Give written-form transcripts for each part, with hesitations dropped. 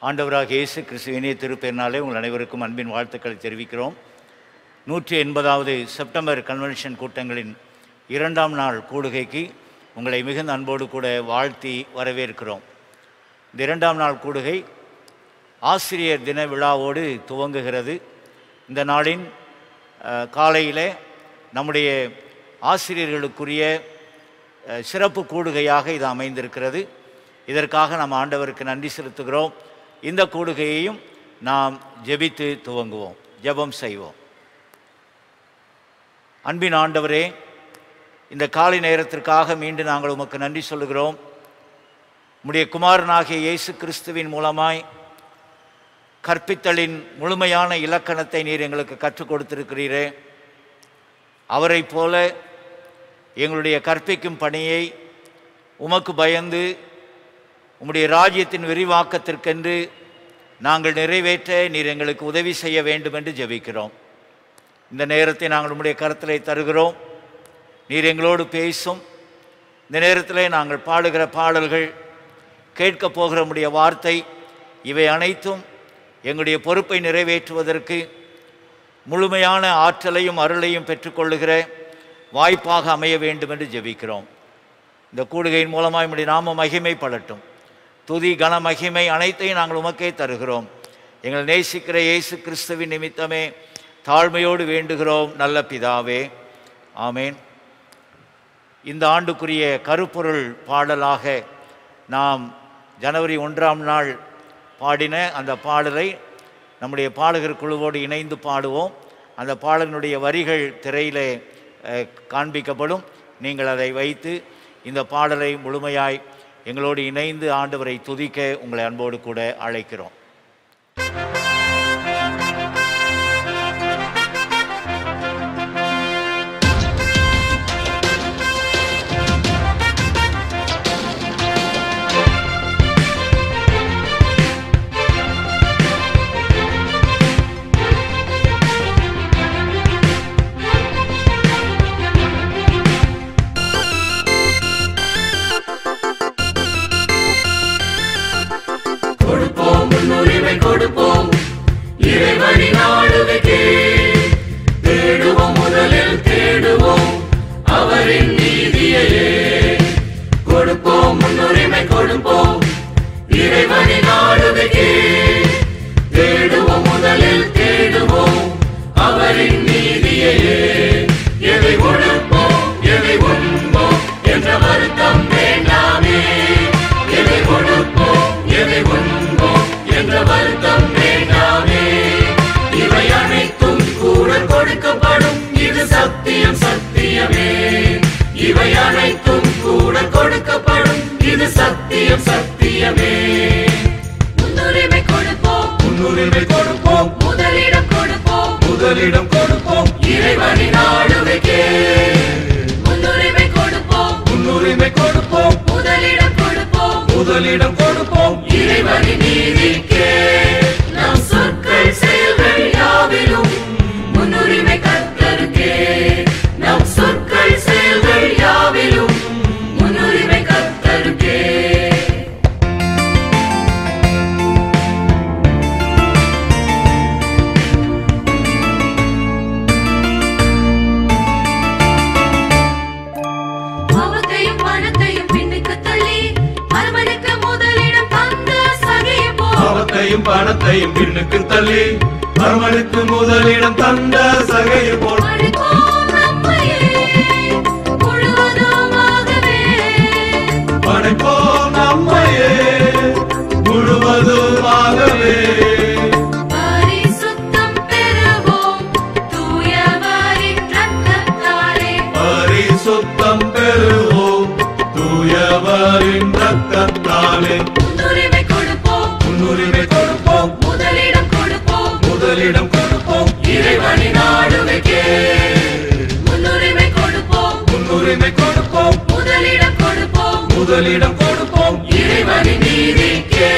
ஆண்டவராக இயேசு கிறிஸ்து இனிய திருப்பெருநாளே உங்கள் அனைவருக்கும் அன்பின் வாழ்த்துக்களை தெரிவிக்கிறோம். 180வது செப்டம்பர் கன்வென்ஷன் கூட்டங்களின் 2ஆம் நாள் கூடுகைக்கு உங்களை மிகுந்த அன்போடு கூட வாழ்த்தி வரவேற்கிறோம். இந்த 2ஆம் நாள் கூடுகை ஆசிரியர் தின விழாவோடு துவங்குகிறது. இந்த நாளின் காலையிலே நம்முடைய ஆசிரியர்களுக்குரிய சிறப்பு கூடுகையாக இது அமைந்திருக்கிறது. இதற்காக நாம் ஆண்டவருக்கு நன்றி செலுத்துகிறோம். இந்த கூடுகையையும் நாம் ஜெபித்து துவங்குவோம். ஜெபம் செய்வோம். அன்பின் ஆண்டவரே, இந்த காலை நேரத்திற்காக மீண்டும் நாங்கள் உமக்கு நன்றி சொல்லுகிறோம். உம்முடைய குமாரனாகிய இயேசு கிறிஸ்துவின் மூலமாய் கற்பித்தலின் முழுமையான இலக்கணத்தை நீர் எங்களுக்கு கற்றுக் கொடுத்திருக்கிறீரே. அவரை போல எங்களுடைய கற்பிக்கும் பணியை உமக்கு பயந்து உம்முடைய ராஜ்யத்தின் விரிவாக்கத்திற்கென்று நாங்கள் நிறைவேற்ற நீர் எங்களுக்கு உதவி செய்ய வேண்டும் என்று ஜெபிக்கிறோம். இந்த நேரத்தை நாங்கள் உம்முடைய கரத்திலே தருகிறோம். நீர் எங்களோடு பேசும். இந்த நேரத்திலே நாங்கள் பாடுகிற பாடல்கள், கேட்கப் போகிற உம்முடைய வார்த்தை, இவை அனைத்தும் எங்களுடைய பொறுப்பை நிறைவேற்றுவதற்கு முழுமையான ஆற்றலையும் அருளையும் பெற்றுக்கொள்ளுகிற வாய்ப்பாக அமைய வேண்டும் என்று ஜெபிக்கிறோம். இந்த கூடுகையின் மூலமாக நம்முடைய நாம மகிமைப்படட்டும். துதி கன மகிமை அனைத்தையும் நாங்கள் உமக்கே தருகிறோம். எங்கள் நேசிக்கிற இயேசு கிறிஸ்துவின் நிமித்தமே தாழ்மையோடு வேண்டுகிறோம் நல்ல பிதாவே, ஆமேன். இந்த ஆண்டுக்குரிய கருப்பொருள் பாடலாக நாம் ஜனவரி 1ஆம் நாள் பாடின அந்த பாடலை நம்முடைய பாடகர் குழுவோடு இணைந்து பாடுவோம். அந்த பாடலினுடைய வரிகள் திரையிலே காண்பிக்கப்படும். நீங்கள் அதை வைத்து இந்த பாடலை முழுமையாய் எங்களோடு இணைந்து ஆண்டவரை துதிக்க உங்களை அன்போடு கூட அழைக்கிறோம். கொடுப்போம் இறைவனின் ஆளுகைக்கே, தேடுவோம் முதலில் தேடுவோம் அவரின் நீதியையே. கொடுப்போம் முன்னுரிமை கொடுப்போம் இறைவனின் ஆளுகைக்கே, தேடுவோம் முதலில் தேடுவோம் அவரின் நீதியையே. எதை ஒழுப்போம் எதை உண்போம் என்ற வருத்தம் வேண்டாமே, எதை ஒழுப்போம் எதை உண்போம் என்ற வருத்தம் வேண்டாமே. இவை அனைத்தும் கூட கொடுக்கப்படும், இது சத்தியம் சத்தியமே. இவை அனைத்தும் கூட கொடுக்கப்படும், இது சத்தியம் சத்தியமே. முன்னுரிமை கொடுப்போம் முன்னுரிமை கொடுப்போம், முதலிடம் கொடுப்போம் முதலிடம் கொடுப்போம் இறைவனின் ஆளுகைக்கே. முன்னுரிமை கொடுப்போம் முன்னுரிமை கொடுப்போம், முதலிடம் கொடுப்போம் முதலிடம் கொடுப்போம் இறைவனின் நீதிக்கே. நம் சொற்கள் செயல்கள் யாவிலும் முன்னுரிமை கர்த்தருக்கே. நம் சொற்கள் செயல்கள் யாவிலும் முன்னுரிமை கர்த்தருக்கே. பாவத்தையும் பணத்தையும் பின்னுக்கு தள்ளி மறுமனுக்கு முதலிடம் தந்த சகையை போல், பாவத்தையும் பணத்தையும் பின்னுக்கு தள்ளி மறுமனுக்கு முதலிடம் தந்த சகையை போல், படைப்போம் நம்மையே முழுவதுமாகவே, படைப்போம் நம்மையே முழுவதுமாகவே. பரிசுத்தம் பெறுவோம் தூயவரின் இரத்தத்தாலே, பரிசுத்தம் பெறுவோம் தூயவரின் இரத்தத்தாலே. முன்னுரிமை கொடுப்போம் முன்னுரிமை கொடுப்போம், முதலிடம் கொடுப்போம் முதலிடம் கொடுப்போம் இறைவனின் ஆளுகைக்கே. முன்னுரிமை கொடுப்போம் முன்னுரிமை கொடுப்போம், முதலிடம் கொடுப்போம் முதலிடம் கொடுப்போம் இறைவனின் நீதிக்கே.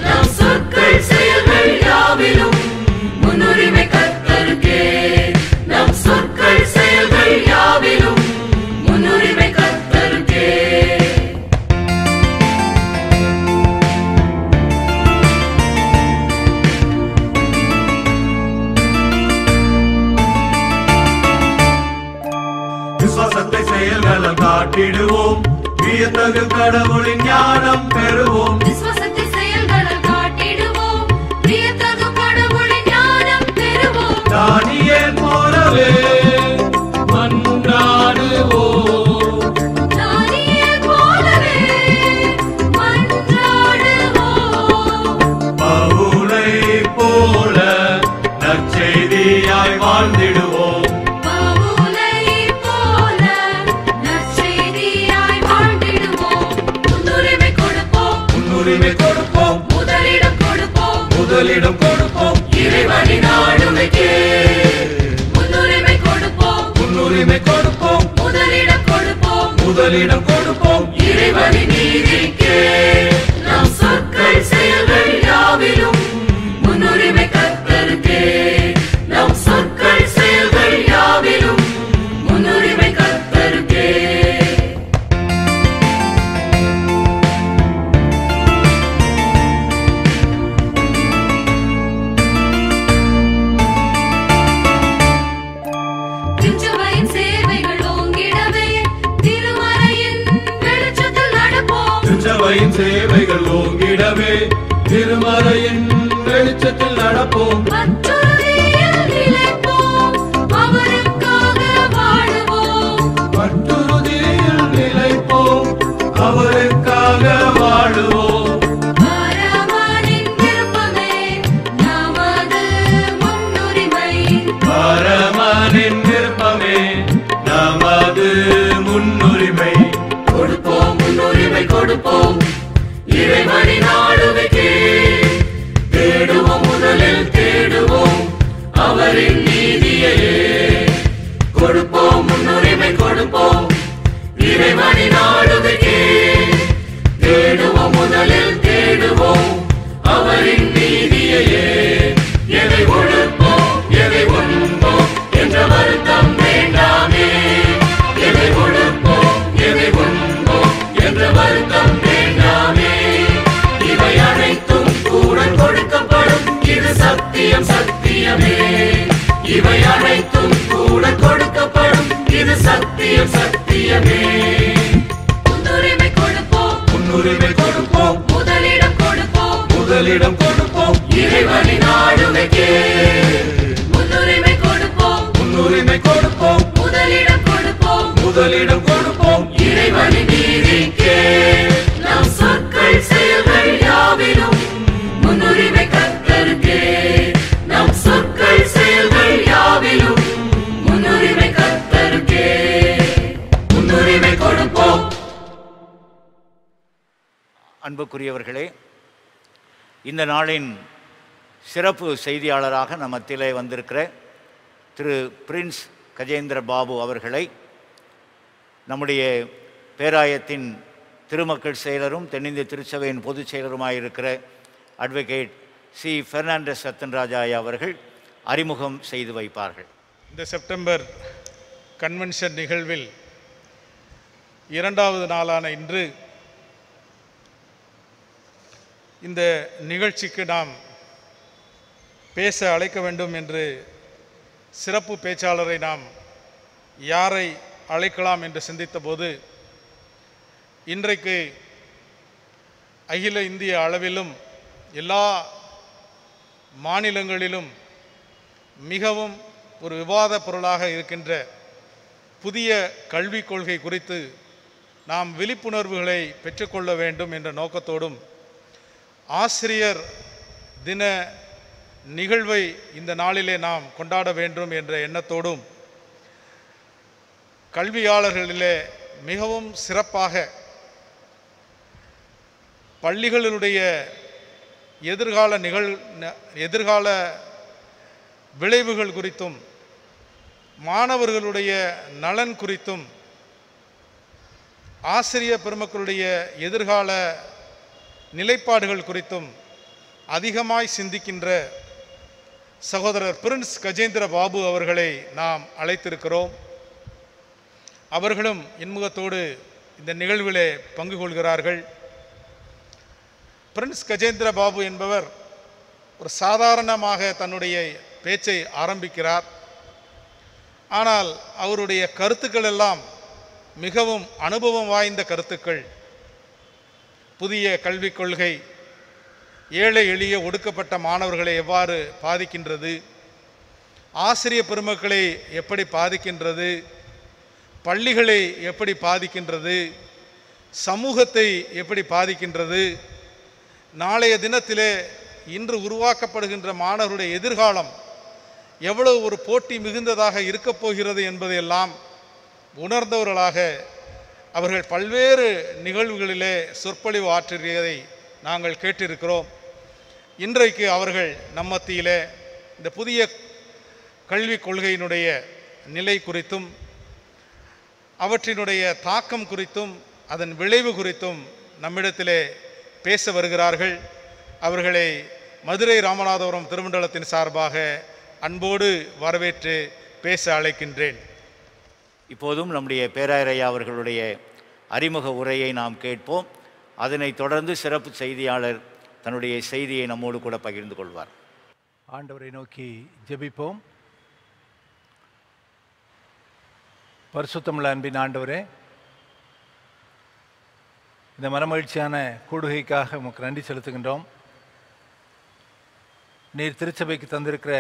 நம் சொற்கள் செயல்கள் யாவிலும் முன்னுரிமை கர்த்தருக்கே. நம் சொற்கள் செயல்கள் யாவிலும் முன்னுரிமை கர்த்தருக்கே. விசுவாசத்தை செயல்களை காட்டிடுவோம் வியத்தகு கடவுளின் ஞானம் பெறுவோம் விசுவாசத்தை செயல்களை காட்டிடுவோம் வியத்தகு கடவுளின் ஞானம் பெறுவோம் தானியேல் போலவே மன்றாடுவோம் தானியேல் போலவே மன்றாடுவோம் பவுலை போல நற்செய்தியாய் வாழ்ந்திடுவோம் பவுலை போல நற்செய்தியாய் வாழ்ந்திடுவோம் முன்னுரிமை கொடுப்போம் முதலிடம் கொடுப்போம் இறைவனின் ஆளுமைக்கே முன்னுரிமை கொடுப்போம் முதலிடம் கொடுப்போம் இறைவனின் நீதிக்கே நம் சொற்கள் செயல்கள் யாவிலும் முன்னுரிமை கர்த்தருக்கே நம் சொற்கள் செயல்கள் யாவிலும் முன்னுரிமை கர்த்தருக்கே திருச்சபையின் சேவைகள் ஓங்கிடவே திருமறையின் வெளிச்சத்தில் நடப்போம் திருச்சபையின் சேவைகள் ஓங்கிடவே திருமறையின் வெளிச்சத்தில் நடப்போம் பற்றுறுதியில் நிலைப்போம் அவருக்காக வாழுவோம் பட்டுறுதியில் நிலைப்போம் அவருக்காக வாழுவோம் பரமனின் விருப்பமே நமது முன்னுரிமை பரமனின் விருப்பமே நமது முன்னுரிமை முன்னுரிமை கொடுப்போம் இறைவனின் ஆளுமைக்கே தேடுவோம் முதலில் தேடுவோம் அவரின் நீதியையே முன்னுரிமை கொடுப்போம் இறைவனின் ஆளுமைக்கே தேடுவோம் முதலில் தேடுவோம் அவரின் நீதியையே எதை ஒழுப்போம் எதை உண்போம் என்ற வருத்தம் வேண்டாமே எதை ஒழுப்போம் எதை உண்போம் என்ற வருத்தம் வேண்டாமே இவை அனைத்தும் கூட கொடுக்கப்படும் இது சத்தியம் சத்தியமே இவை அனைத்தும் கூட கொடுக்கப்படும் இது சத்தியம் சத்தியமே முன்னுரிமை கொடுப்போம் முதலிடம் கொடுப்போம் இறைவனின் ஆளுமைக்கே முன்னுரிமை கொடுப்போம் முதலிடம் கொடுப்போம் இறைவனின் நீதிக்கே நம் சொற்கள் செயல்கள் யாவிலும் முன்னுரிமை கர்த்தருக்கே நம் சொற்கள் செயல்கள் யாவிலும் முன்னுரிமை கர்த்தருக்கே முன்னுரிமை கொடுப்போம். அன்புக்குரியவர்களே, இந்த நாளின் சிறப்பு செய்தியாளராக நம் மத்தியிலே வந்திருக்கிற திரு பிரின்ஸ் கஜேந்திர பாபு அவர்களை நம்முடைய பேராயத்தின் திருமக்கள் செயலரும் தென்னிந்திய திருச்சபையின் பொதுச் செயலருமாயிருக்கிற அட்வொகேட் சி பெர்னாண்டஸ் ரத்தன்ராஜா அவர்கள் அறிமுகம் செய்து வைப்பார்கள். இந்த செப்டம்பர் கன்வென்ஷன் நிகழ்வில் இரண்டாவது நாளான இன்று இந்த நிகழ்ச்சிக்கு நாம் பேச அழைக்க வேண்டும் என்று சிறப்பு பேச்சாளரை நாம் யாரை அழைக்கலாம் என்று சிந்தித்த போது இன்றைக்கு அகில இந்திய அளவிலும் எல்லா மாநிலங்களிலும் மிகவும் ஒரு விவாத பொருளாக இருக்கின்ற புதிய கல்விக் கொள்கை குறித்து நாம் விழிப்புணர்வுகளை பெற்றுக்கொள்ள வேண்டும் என்ற நோக்கத்தோடும் ஆசிரியர் தின நிகழ்வை இந்த நாளிலே நாம் கொண்டாட வேண்டும் என்ற எண்ணத்தோடும் கல்வியாளர்களிலே மிகவும் சிறப்பாக பள்ளிகளுடைய எதிர்கால விளைவுகள் குறித்தும் மாணவர்களுடைய நலன் குறித்தும் ஆசிரியர் பெருமக்களுடைய எதிர்கால நிலைப்பாடுகள் குறித்தும் அதிகமாய் சிந்திக்கின்ற சகோதரர் பிரின்ஸ் கஜேந்திர பாபு அவர்களை நாம் அழைத்திருக்கிறோம். அவர்களும் இன்முகத்தோடு இந்த நிகழ்விலே பங்கு கொள்கிறார்கள். பிரின்ஸ் கஜேந்திர பாபு என்பவர் ஒரு சாதாரணமாக தன்னுடைய பேச்சை ஆரம்பிக்கிறார். ஆனால் அவருடைய கருத்துக்கள் எல்லாம் மிகவும் அனுபவம் வாய்ந்த கருத்துக்கள். புதிய கல்விக் கொள்கை ஏழை எளிய ஒடுக்கப்பட்ட மாணவர்களை எவ்வாறு பாதிக்கின்றது, ஆசிரிய பெருமக்களை எப்படி பாதிக்கின்றது, பள்ளிகளை எப்படி பாதிக்கின்றது, சமூகத்தை எப்படி பாதிக்கின்றது, நாளைய தினத்திலே இன்று உருவாக்கப்படுகின்ற மாணவருடைய எதிர்காலம் எவ்வளவு ஒரு போட்டி மிகுந்ததாக இருக்கப் போகிறது என்பதையெல்லாம் உணர்ந்தவர்களாக அவர்கள் பல்வேறு நிகழ்வுகளிலே சொற்பொழிவு ஆற்றியதை நாங்கள் கேட்டிருக்கிறோம். இன்றைக்கு அவர்கள் நம்மத்தியிலே இந்த புதிய கல்விக் கொள்கையினுடைய நிலை குறித்தும் அவற்றினுடைய தாக்கம் குறித்தும் அதன் விளைவு குறித்தும் நம்மிடத்திலே பேச வருகிறார்கள். அவர்களை மதுரை ராமநாதபுரம் திருமண்டலத்தின் சார்பாக அன்போடு வரவேற்று பேச அழைக்கின்றேன். இப்போதும் நம்முடைய பேராயரையா அவர்களுடைய அறிமுக உரையை நாம் கேட்போம். அதனைத் தொடர்ந்து சிறப்பு செய்தியாளர் தன்னுடைய செய்தியை நம்மோடு கூட பகிர்ந்து கொள்வார். ஆண்டவரை நோக்கி ஜெபிப்போம். பரிசுத்தமுள்ள அன்பின் ஆண்டவரே, இந்த மனமகிழ்ச்சியான கூடுகைக்காக உமக்கு நன்றி செலுத்துகின்றோம். நீர் திருச்சபைக்கு தந்திருக்கிற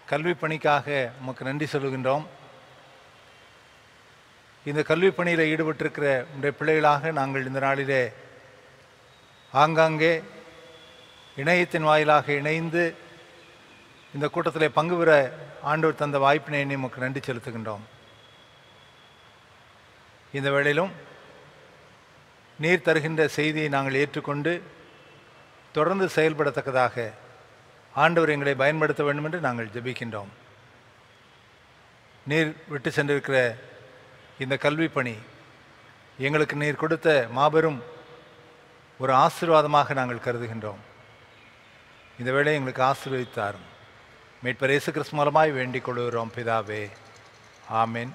கல்வி பணிக்காக உமக்கு நன்றி சொல்லுகின்றோம். இந்த கல்வி பணியில் ஈடுபட்டிருக்கிற உடைய பிள்ளைகளாக நாங்கள் இந்த நாளிலே ஆங்காங்கே இணையத்தின் வாயிலாக இணைந்து இந்த கூட்டத்தில் பங்கு பெற ஆண்டவர் தந்த வாய்ப்பினை உமக்கு நன்றி செலுத்துகின்றோம். இந்த வேளையிலும் நீர் தருகின்ற செய்தியை நாங்கள் ஏற்றுக்கொண்டு தொடர்ந்து செயல்படத்தக்கதாக ஆண்டவர் எங்களை பயன்படுத்த வேண்டும் என்று நாங்கள் ஜெபிக்கின்றோம். நீர் விட்டு சென்றிருக்கிற இந்த கல்வி பணி எங்களுக்கு நீர் கொடுத்த மாபெரும் ஒரு ஆசீர்வாதமாக நாங்கள் கருதுகின்றோம். இந்த வேளை எங்களுக்கு ஆசீர்வதித்தாரும். மீட்பர் இயேசு கிறிஸ்து மூலமாய் வேண்டிக் கொள்கிறோம் பிதாவே, ஆமேன்.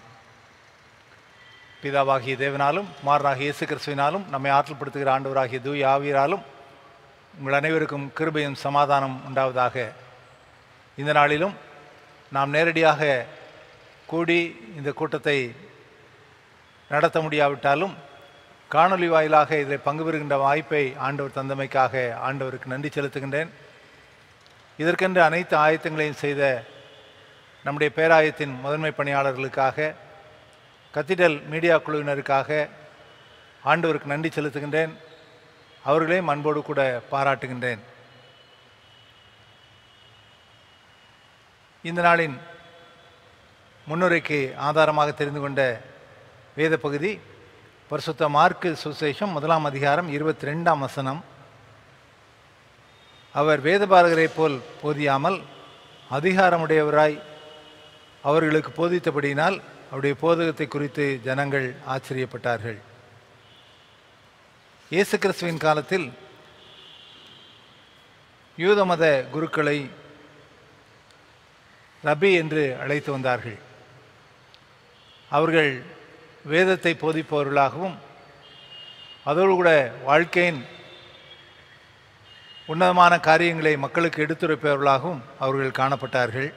பிதாவாகிய தேவனாலும் குமாரனாகிய இயேசு கிறிஸ்துவினாலும் நம்மை ஆற்றல்படுத்துகிற ஆண்டவராகிய தூய ஆவியராலும் உங்கள் அனைவருக்கும் கிருபையும் சமாதானம் உண்டாவதாக. இந்த நாளிலும் நாம் நேரடியாக கூடி இந்த கூட்டத்தை நடத்த முடியாவிட்டாலும் காணொலி வாயிலாக இதில் பங்கு பெறுகின்ற வாய்ப்பை ஆண்டவர் தந்தமைக்காக ஆண்டவருக்கு நன்றி செலுத்துகின்றேன். இதற்கென்று அனைத்து ஆயத்தங்களையும் செய்த நம்முடைய பேராயத்தின் முதன்மை பணியாளர்களுக்காக, கத்தீட்ரல் மீடியா குழுவினருக்காக ஆண்டவருக்கு நன்றி செலுத்துகின்றேன். அவர்களையும் அன்போடு கூட பாராட்டுகின்றேன். இந்த நாளின் முன்னுரைக்கு ஆதாரமாக தெரிந்து கொண்ட வேத பகுதி பரிசுத்த மார்க்கு சுசேஷம் 1ஆம் அதிகாரம் 22ஆம் வசனம். அவர் வேதபாரகரை போல் போதியாமல் அதிகாரமுடையவராய் அவர்களுக்கு போதித்தபடியினால் அவருடைய போதகத்தை குறித்து ஜனங்கள் ஆச்சரியப்பட்டார்கள். இயேசு கிறிஸ்துவின் காலத்தில் யூத மத குருக்களை ரபி என்று அழைத்து வந்தார்கள். அவர்கள் வேதத்தை போதிப்பவர்களாகவும் அதோடு கூட வாழ்க்கையின் உன்னதமான காரியங்களை மக்களுக்கு எடுத்துரைப்பவர்களாகவும் அவர்கள் காணப்பட்டார்கள்.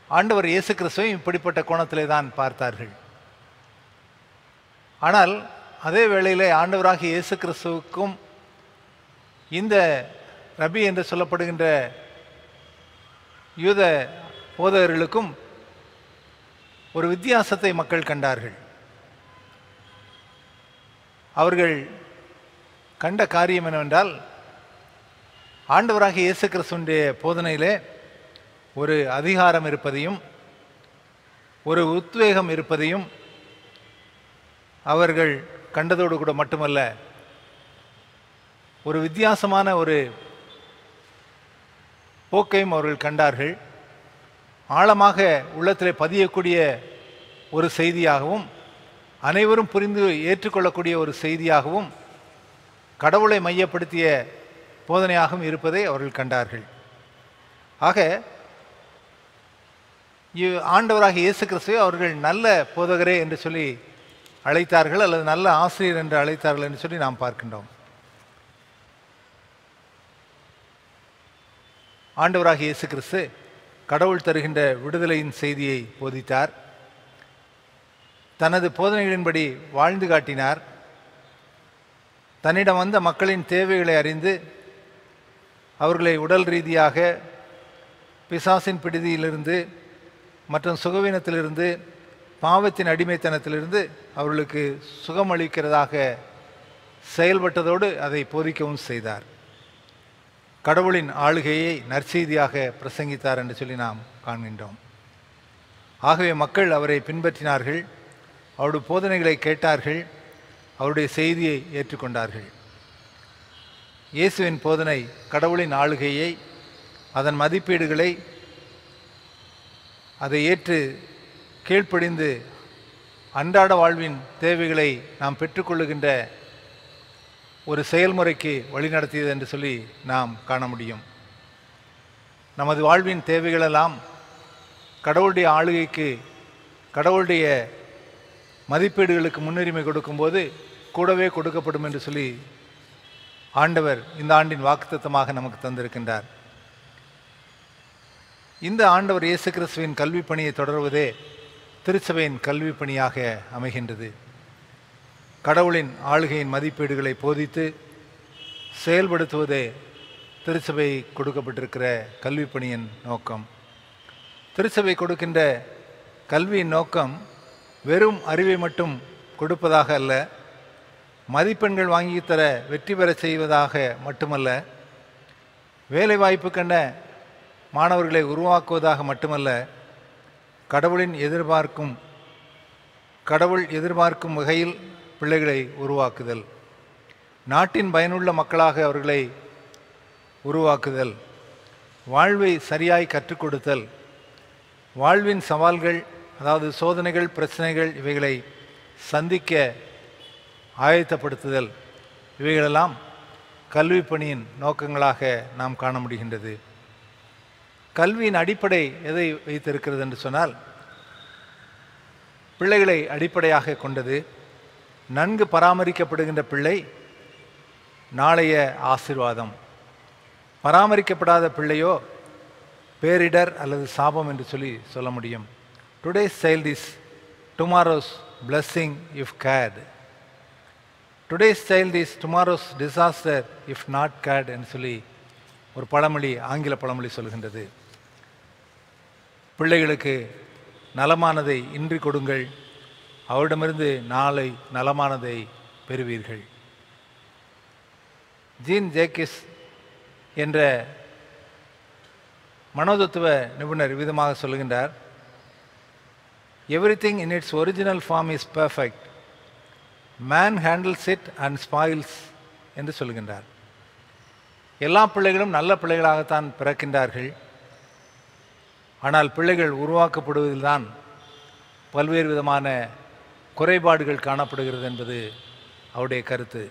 ஆண்டவர் இயேசு கிறிஸ்துவை இப்படிப்பட்ட கோணத்திலே தான் பார்த்தார்கள். ஆனால் அதே வேளையிலே ஆண்டவராகிய இயேசு கிறிஸ்துவுக்கும் இந்த ரபி என்று சொல்லப்படுகின்ற யூத போதகர்களுக்கும் ஒரு வித்தியாசத்தை மக்கள் கண்டார்கள். அவர்கள் கண்ட காரியம் என்னவென்றால், ஆண்டவராகிய இயேசு கிறிஸ்துவினுடைய போதனையிலே ஒரு அதிகாரம் இருப்பதையும் ஒரு உத்வேகம் இருப்பதையும் அவர்கள் கண்டதோடு கூட மட்டுமல்ல, ஒரு வித்தியாசமான ஒரு போக்கையும் அவர்கள் கண்டார்கள். ஆழமாக உள்ளத்திலே பதியக்கூடிய ஒரு செய்தியாகவும் அனைவரும் புரிந்து ஏற்றுக்கொள்ளக்கூடிய ஒரு செய்தியாகவும் கடவுளை மையப்படுத்திய போதனையாகவும் இருப்பதை அவர்கள் கண்டார்கள். ஆக ஆண்டவராகிய இயேசு கிறிஸ்துவை அவர்கள் நல்ல போதகரே என்று சொல்லி அழைத்தார்கள், அல்லது நல்ல ஆசிரியர் என்று அழைத்தார்கள் என்று சொல்லி நாம் பார்க்கின்றோம். ஆண்டவராகிய இயேசு கிறிஸ்து கடவுள் தருகின்ற விடுதலையின் செய்தியை போதித்தார். தனது போதனைகளின்படி வாழ்ந்து காட்டினார். தன்னிடம் வந்த மக்களின் தேவைகளை அறிந்து அவர்களை உடல் ரீதியாக பிசாசின் பிடிதியிலிருந்து மற்றும் சுகவீனத்திலிருந்து பாவத்தின் அடிமைத்தனத்திலிருந்து அவர்களுக்கு சுகமளிக்கிறதாக செயல்பட்டதோடு அதை போதிக்கவும் செய்தார். கடவுளின் ஆளுகையை நற்செய்தியாக பிரசங்கித்தார் என்று சொல்லி நாம் காண்கின்றோம். ஆகவே மக்கள் அவரை பின்பற்றினார்கள், அவருடைய போதனைகளை கேட்டார்கள், அவருடைய செய்தியை ஏற்றுக்கொண்டார்கள். இயேசுவின் போதனை கடவுளின் ஆளுகையை, அதன் மதிப்பீடுகளை, அதை ஏற்று கீழ்ப்படிந்து அன்றாட வாழ்வின் தேவைகளை நாம் பெற்றுக்கொள்ளுகின்ற ஒரு செயல்முறைக்கு வழிநடத்தியது என்று சொல்லி நாம் காண முடியும். நமது வாழ்வின் தேவைகளெல்லாம் கடவுளுடைய ஆளுகைக்கு, கடவுளுடைய மதிப்பீடுகளுக்கு முன்னுரிமை கொடுக்கும்போது கூடவே கொடுக்கப்படும் என்று சொல்லி ஆண்டவர் இந்த ஆண்டின் வாக்குத்தத்தமாக நமக்கு தந்திருக்கின்றார். இந்த ஆண்டவர் இயேசு கிறிஸ்துவின் கல்வி பணியை தொடர்வதே திருச்சபையின் கல்வி பணியாக அமைகின்றது. கடவுளின் ஆளுகையின் மதிப்பீடுகளை போதித்து செயல்படுத்துவதே திருச்சபை கொடுக்கப்பட்டிருக்கிற கல்வி பணியின் நோக்கம். திருச்சபை கொடுக்கின்ற கல்வியின் நோக்கம் வெறும் அறிவை மட்டும் கொடுப்பதாக அல்ல, மதிப்பெண்கள் வாங்கித்தர வெற்றி பெற செய்வதாக மட்டுமல்ல, வேலைவாய்ப்பு கண்ட மாணவர்களை உருவாக்குவதாக மட்டுமல்ல, கடவுள் எதிர்பார்க்கும் வகையில் பிள்ளைகளை உருவாக்குதல், நாட்டின் பயனுள்ள மக்களாக அவர்களை உருவாக்குதல், வாழ்வை சரியாய் கற்றுக் கொடுத்தல், வாழ்வின் சவால்கள் அதாவது சோதனைகள், பிரச்சனைகள் இவைகளை சந்திக்க ஆயத்தப்படுத்துதல், இவைகளெல்லாம் கல்வி பணியின் நோக்கங்களாக நாம் காண முடிகின்றது. கல்வியின் அடிப்படை எதை வைத்திருக்கிறது என்று சொன்னால், பிள்ளைகளை அடிப்படையாக கொண்டது. நன்கு பராமரிக்கப்படுகின்ற பிள்ளை நாளைய ஆசீர்வாதம், பராமரிக்கப்படாத பிள்ளையோ பேரிடர் அல்லது சாபம் என்று சொல்லி சொல்ல முடியும். Today's child is tomorrow's blessing if curd, today's child is tomorrow's disaster if not curd என்று சொல்லி ஒரு பழமொழி, ஆங்கில பழமொழி சொல்கின்றது. பிள்ளைகளுக்கு நலமானதை இன்றி கொடுங்கள், அவரிடமிருந்து நாளை நலமானதை பெறுவீர்கள். ஜீன் ஜேக்கிஸ் என்ற மனோதத்துவ நிபுணர் விதமாக சொல்லுகின்றார், everything in its original form is perfect, man handles it and spoils என்று சொல்லுகின்றார். எல்லா பிள்ளைகளும் நல்ல பிள்ளைகளாகத்தான் பிறக்கின்றார்கள். ஆனால் பிள்ளைகள் உருவாக்கப்படுவதில்தான் பல்வேறு விதமான குறைபாடுகள் காணப்படுகிறது என்பது அவருடைய கருத்து.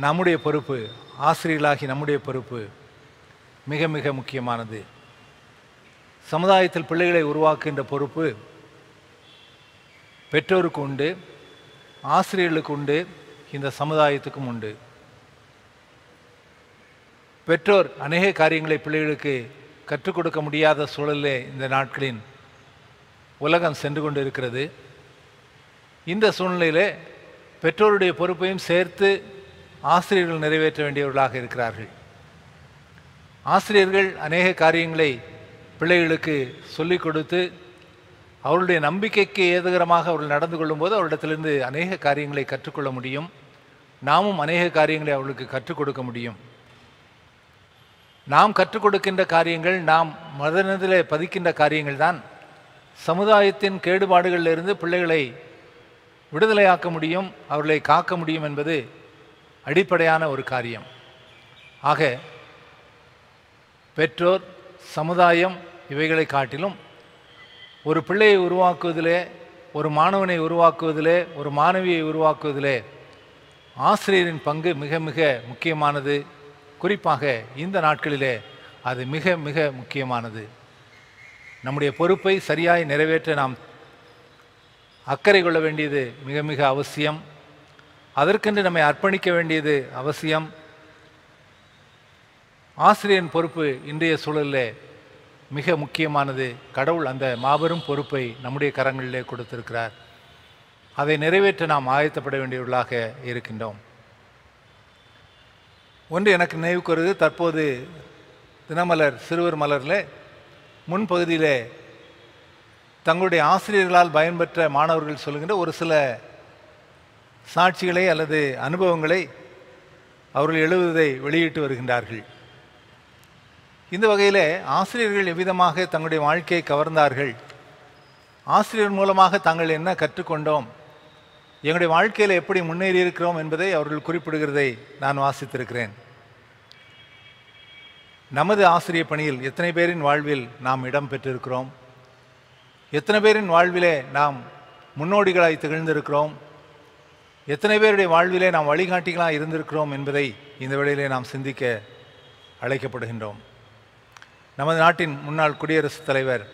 நம்முடைய பொறுப்பு, ஆசிரியர்களாகி நம்முடைய பொறுப்பு மிக மிக முக்கியமானது. சமுதாயத்தில் பிள்ளைகளை உருவாக்குகின்ற பொறுப்பு பெற்றோருக்கு உண்டு, ஆசிரியர்களுக்கு உண்டு, இந்த சமுதாயத்துக்கும் உண்டு. பெற்றோர் அநேக காரியங்களை பிள்ளைகளுக்கு கற்றுக் கொடுக்க முடியாத சூழலே இந்த நாட்களின் உலகம் சென்று கொண்டு இருக்கிறது. இந்த சூழ்நிலையிலே பெற்றோருடைய பொறுப்பையும் சேர்த்து ஆசிரியர்கள் நிறைவேற்ற வேண்டியவர்களாக இருக்கிறார்கள். ஆசிரியர்கள் அநேக காரியங்களை பிள்ளைகளுக்கு சொல்லிக் கொடுத்து அவருடைய நம்பிக்கைக்கு ஏதுகரமாக அவர்கள் நடந்து கொள்ளும்போது அவரிடத்திலிருந்து அநேக காரியங்களை கற்றுக்கொள்ள முடியும். நாமும் அநேக காரியங்களை அவர்களுக்கு கற்றுக் கொடுக்க முடியும். நாம் கற்றுக் கொடுக்கின்ற காரியங்கள், நாம் மனதிலே பதிக்கின்ற காரியங்கள் தான் சமுதாயத்தின் கேடுபாடுகளிலிருந்து பிள்ளைகளை விடுதலையாக்க முடியும், அவர்களை காக்க முடியும் என்பது அடிப்படையான ஒரு காரியம். ஆக பெற்றோர், சமுதாயம் இவைகளை காட்டிலும் ஒரு பிள்ளையை உருவாக்குவதிலே, ஒரு மாணவனை உருவாக்குவதிலே, ஒரு மாணவியை உருவாக்குவதிலே ஆசிரியரின் பங்கு மிக மிக முக்கியமானது. குறிப்பாக இந்த நாட்களிலே அது மிக மிக முக்கியமானது. நம்முடைய பொறுப்பை சரியாய் நிறைவேற்ற நாம் அக்கறை கொள்ள வேண்டியது மிக மிக அவசியம். அதற்கென்று நம்மை அர்ப்பணிக்க வேண்டியது அவசியம். ஆசிரியரின் பொறுப்பு இன்றைய சூழலில் மிக முக்கியமானது. கடவுள் அந்த மாபெரும் பொறுப்பை நம்முடைய கரங்களிலே கொடுத்திருக்கிறார். அதை நிறைவேற்ற நாம் ஆயத்தப்பட வேண்டியவர்களாக இருக்கின்றோம். ஒன்று எனக்கு நினைவுக்கு வருது. தற்போது தினமலர் சிறுவர் மலரில் முன்பகுதியிலே தங்களுடைய ஆசிரியர்களால் பயன்பெற்ற மாணவர்கள் சொல்கின்ற ஒரு சில சாட்சிகளை அல்லது அனுபவங்களை அவர்கள் எழுதுவதை வெளியிட்டு வருகின்றார்கள். இந்த வகையில் ஆசிரியர்கள் எவ்விதமாக தங்களுடைய வாழ்க்கையை கவர்ந்தார்கள், ஆசிரியர் மூலமாக தாங்கள் என்ன கற்றுக்கொண்டோம், எங்களுடைய வாழ்க்கையில் எப்படி முன்னேறி இருக்கிறோம் என்பதை அவர்கள் குறிப்பிடுகிறதை நான் வாசித்திருக்கிறேன். நமது ஆசிரியர் பணியில் எத்தனை பேரின் வாழ்வில் நாம் இடம் பெற்றிருக்கிறோம், எத்தனை பேரின் வாழ்விலே நாம் முன்னோடிகளாய் திகழ்ந்திருக்கிறோம், எத்தனை பேருடைய வாழ்விலே நாம் வழிகாட்டிகளாக இருந்திருக்கிறோம் என்பதை இந்த வேளையிலே நாம் சிந்திக்க அழைக்கப்படுகின்றோம். நமது நாட்டின் முன்னாள் குடியரசுத் தலைவர்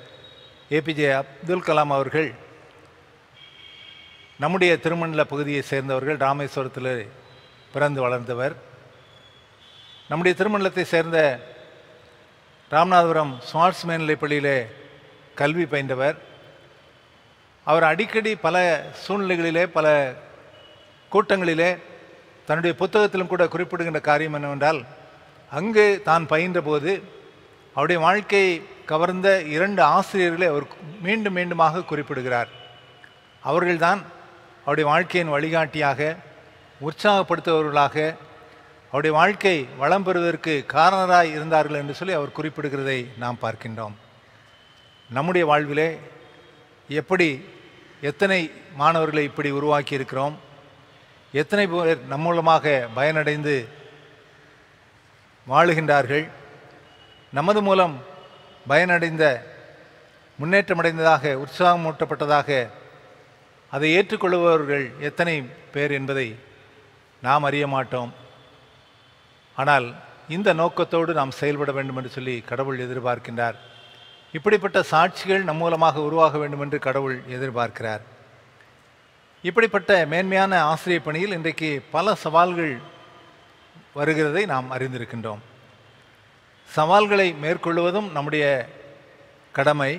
ஏபிஜே அப்துல் கலாம் அவர்கள் நம்முடைய திருமண்டல பகுதியை சேர்ந்தவர்கள். ராமேஸ்வரத்தில் பிறந்து வளர்ந்தவர். நம்முடைய திருமண்டலத்தை சேர்ந்த ராமநாதபுரம் ஸ்மார்ட்ஸ் மேல்நிலைப் பள்ளியிலே கல்வி பயின்றவர். அவர் அடிக்கடி பல சூழ்நிலைகளிலே பல கூட்டங்களிலே தன்னுடைய புத்தகத்திலும் கூட குறிப்பிடுகின்ற காரியம் என்னவென்றால், அங்கு தான் பயின்ற போது அவருடைய வாழ்க்கையை கவர்ந்த 2 ஆசிரியர்களை அவர் மீண்டும் மீண்டுமாக குறிப்பிடுகிறார். அவர்கள்தான் அவருடைய வாழ்க்கையின் வழிகாட்டியாக, உற்சாகப்படுத்துபவர்களாக, அவருடைய வாழ்க்கை வளம் பெறுவதற்கு காரணராய் இருந்தார்கள் என்று சொல்லி அவர் குறிப்பிடுகிறதை நாம் பார்க்கின்றோம். நம்முடைய வாழ்விலே எப்படி எத்தனை மாணவர்களை இப்படி உருவாக்கி இருக்கிறோம், எத்தனை பேர் நம் மூலமாக பயனடைந்து வாழுகின்றார்கள், நமது மூலம் பயனடைந்த முன்னேற்றமடைந்ததாக உற்சாகமூட்டப்பட்டதாக அதை ஏற்றுக்கொள்பவர்கள் எத்தனை பேர் என்பதை நாம் அறிய மாட்டோம். ஆனால் இந்த நோக்கத்தோடு நாம் செயல்பட வேண்டும் என்று சொல்லி கடவுள் எதிர்பார்க்கின்றார். இப்படிப்பட்ட சாட்சிகள் நம் மூலமாக உருவாக வேண்டும் என்று கடவுள் எதிர்பார்க்கிறார். இப்படிப்பட்ட மேன்மையான ஆசிரியர் பணியில் இன்றைக்கு பல சவால்கள் வருகிறதை நாம் அறிந்திருக்கின்றோம். சவால்களை மேற்கொள்வதும் நம்முடைய கடமை,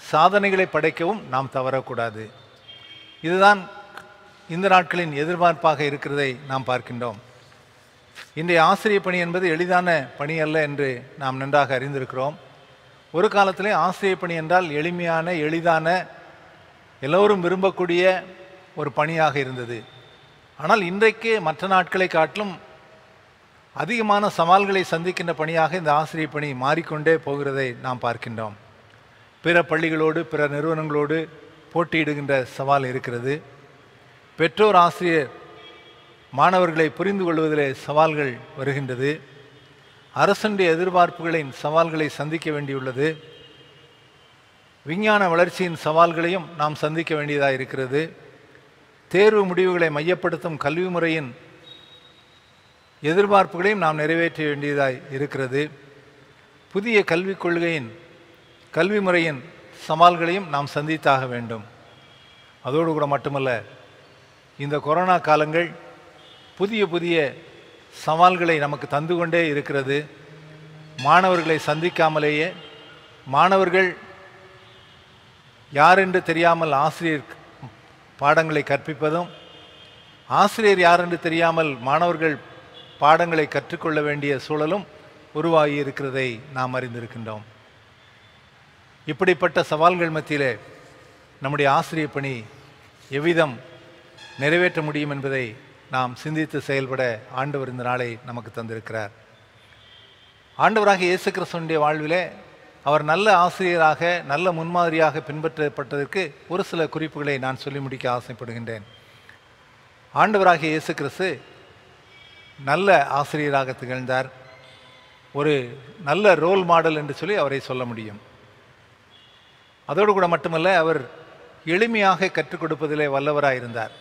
சாதனைகளை படைக்கவும் நாம் தவறக்கூடாது. இதுதான் இந்த நாட்களின் எதிர்பார்ப்பாக இருக்கிறதை நாம் பார்க்கின்றோம். இன்றைய ஆசிரியர் பணி என்பது எளிதான பணி அல்ல என்று நாம் நன்றாக அறிந்திருக்கிறோம். ஒரு காலத்திலே ஆசிரியர் பணி என்றால் எளிமையான, எளிதான, எல்லோரும் விரும்பக்கூடிய ஒரு பணியாக இருந்தது. ஆனால் இன்றைக்கு மற்ற நாட்களை காட்டிலும் அதிகமான சவால்களை சந்திக்கின்ற பணியாக இந்த ஆசிரியர் பணி மாறிக்கொண்டே போகிறதை நாம் பார்க்கின்றோம். பிற பள்ளிகளோடு பிற நிறுவனங்களோடு போட்டியிடுகின்ற சவால் இருக்கிறது. பெற்றோர் ஆசிரியர் மாணவர்களை புரிந்து கொள்வதிலே சவால்கள் வருகின்றது. அரசுடைய எதிர்பார்ப்புகளின் சவால்களை சந்திக்க வேண்டியுள்ளது. விஞ்ஞான வளர்ச்சியின் சவால்களையும் நாம் சந்திக்க வேண்டியதாக இருக்கிறது. தேர்வு முடிவுகளை மையப்படுத்தும் கல்வி முறையின் எதிர்பார்ப்புகளையும் நாம் நிறைவேற்ற வேண்டியதாய் இருக்கிறது. புதிய கல்விக் கொள்கையின் கல்வி முறையின் சவால்களையும் நாம் சந்தித்தாக வேண்டும். அதோடு கூட மட்டுமல்ல, இந்த கொரோனா காலங்கள் புதிய புதிய சவால்களை நமக்கு தந்து கொண்டே இருக்கிறது. மாணவர்களை சந்திக்காமலேயே மாணவர்கள் யார் என்று தெரியாமல் ஆசிரியர் பாடங்களை கற்பிப்பதும், ஆசிரியர் யார் என்று தெரியாமல் மாணவர்கள் பாடங்களை கற்றுக்கொள்ள வேண்டிய சூழலும் உருவாகி இருக்கிறதை நாம் அறிந்திருக்கின்றோம். இப்படிப்பட்ட சவால்கள் மத்தியிலே நம்முடைய ஆசிரியர் பணி எவ்விதம் நிறைவேற்ற முடியும் என்பதை நாம் சிந்தித்து செயல்பட ஆண்டவர் இந்த நாளை நமக்கு தந்திருக்கிறார். ஆண்டவராக இயேசு கிறிஸ்துவினுடைய வாழ்விலே அவர் நல்ல ஆசிரியராக, நல்ல முன்மாதிரியாக பின்பற்றப்பட்டதற்கு ஒரு சில குறிப்புகளை நான் சொல்லி முடிக்க ஆசைப்படுகின்றேன். ஆண்டவராகிய இயேசு கிறிஸ்து நல்ல ஆசிரியராக திகழ்ந்தார். ஒரு நல்ல ரோல் மாடல் என்று சொல்லி அவரை சொல்ல முடியும். அதோடு கூட மட்டுமல்ல, அவர் எளிமையாக கற்றுக் கொடுப்பதிலே வல்லவராயிருந்தார்.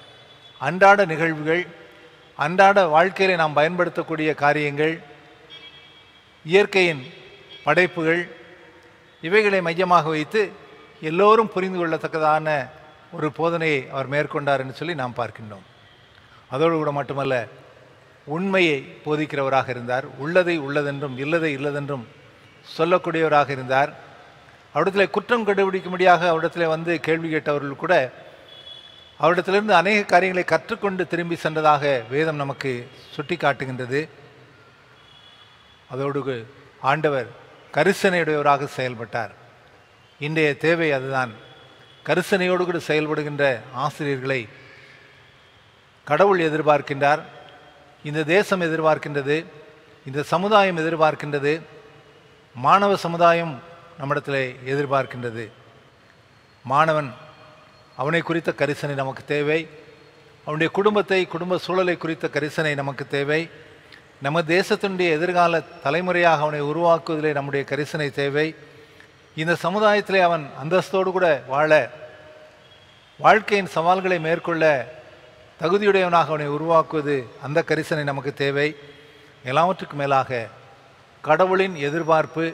அன்றாட நிகழ்வுகள், அன்றாட வாழ்க்கையிலே நாம் பயன்படுத்தக்கூடிய காரியங்கள், இயற்கையின் படைப்புகள், இவைகளை மையமாக வைத்து எல்லோரும் புரிந்து கொள்ளத்தக்கதான ஒரு போதனையை அவர் மேற்கொண்டார் என்று சொல்லி நாம் பார்க்கின்றோம். அதோடு கூட மட்டுமல்ல, உண்மையை போதிக்கிறவராக இருந்தார். உள்ளதை உள்ளதென்றும் இல்லதை இல்லதென்றும் சொல்லக்கூடியவராக இருந்தார். அவரிடத்தில் குற்றம் கண்டுபிடிக்கும்படியாக அவரிடத்தில் வந்து கேள்வி கேட்டவர்கள் கூட அவரிடத்திலிருந்து அநேக காரியங்களை கற்றுக்கொண்டு திரும்பி சென்றதாக வேதம் நமக்கு சுட்டி காட்டுகின்றது. அதோடு ஆண்டவர் கரிசனையுடையவராக செயல்பட்டார். இன்றைய தேவை அதுதான். கரிசனையோடு கூட செயல்படுகின்ற ஆசிரியர்களை கடவுள் எதிர்பார்க்கின்றார். இந்த தேசம் எதிர்பார்க்கின்றது, இந்த சமுதாயம் எதிர்பார்க்கின்றது, மாணவ சமுதாயம் நம்மிடத்தில் எதிர்பார்க்கின்றது. மாணவன் அவனை குறித்த கரிசனை நமக்கு தேவை. அவனுடைய குடும்ப சூழலை குறித்த கரிசனை நமக்கு தேவை. நம்ம தேசத்தினுடைய எதிர்கால தலைமுறையாக அவனை உருவாக்குவதிலே நம்முடைய கரிசனை தேவை. இந்த சமுதாயத்திலே அவன் அந்தஸ்தோடு கூட வாழ, வாழ்க்கையின் சவால்களை மேற்கொள்ள தகுதியுடையவனாக அவனை உருவாக்குவது, அந்த கரிசனை நமக்கு தேவை. எல்லாவற்றுக்கும் மேலாக கடவுளின் எதிர்பார்ப்பு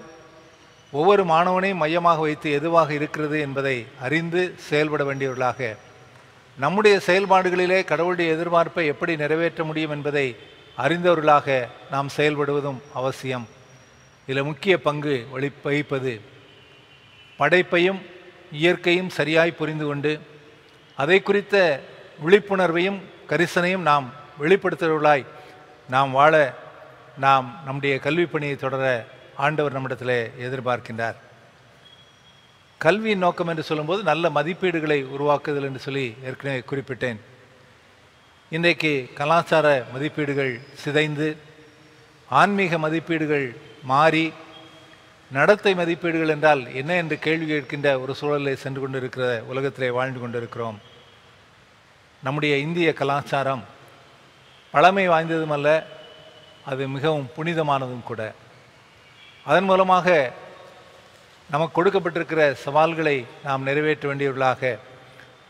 ஒவ்வொரு மாணவனையும் மையமாக வைத்து எதுவாக இருக்கிறது என்பதை அறிந்து செயல்பட வேண்டியவர்களாக, நம்முடைய செயல்பாடுகளிலே கடவுளுடைய எதிர்பார்ப்பை எப்படி நிறைவேற்ற முடியும் என்பதை அறிந்தவர்களாக நாம் செயல்படுவதும் அவசியம். இதில் முக்கிய பங்கு வகிப்பது படைப்பையும் இயற்கையும் சரியாய் புரிந்து கொண்டு அதை குறித்த விழிப்புணர்வையும் கரிசனையும் நாம் வெளிப்படுத்துகிறவர்களாய் நாம் வாழ, நாம் நம்முடைய கல்வி பணியை தொடர ஆண்டவர் நம்மிடத்தில் எதிர்பார்க்கின்றார். கல்வியின் நோக்கம் என்று சொல்லும்போது நல்ல மதிப்பீடுகளை உருவாக்குதல் என்று சொல்லி ஏற்கனவே குறிப்பிட்டேன். இன்றைக்கு கலாச்சார மதிப்பீடுகள் சிதைந்து ஆன்மீக மதிப்பீடுகள் மாறி நடத்தை மதிப்பீடுகள் என்றால் என்ன என்று கேள்வி கேட்கின்ற ஒரு சூழலில் சென்று கொண்டிருக்கிற உலகத்திலே வாழ்ந்து கொண்டிருக்கிறோம். நம்முடைய இந்திய கலாச்சாரம் பழமை வாய்ந்ததும் அல்ல, அது மிகவும் புனிதமானதும் கூட. அதன் மூலமாக நமக்கு கொடுக்கப்பட்டிருக்கிற சவால்களை நாம் நிறைவேற்ற வேண்டியவர்களாக,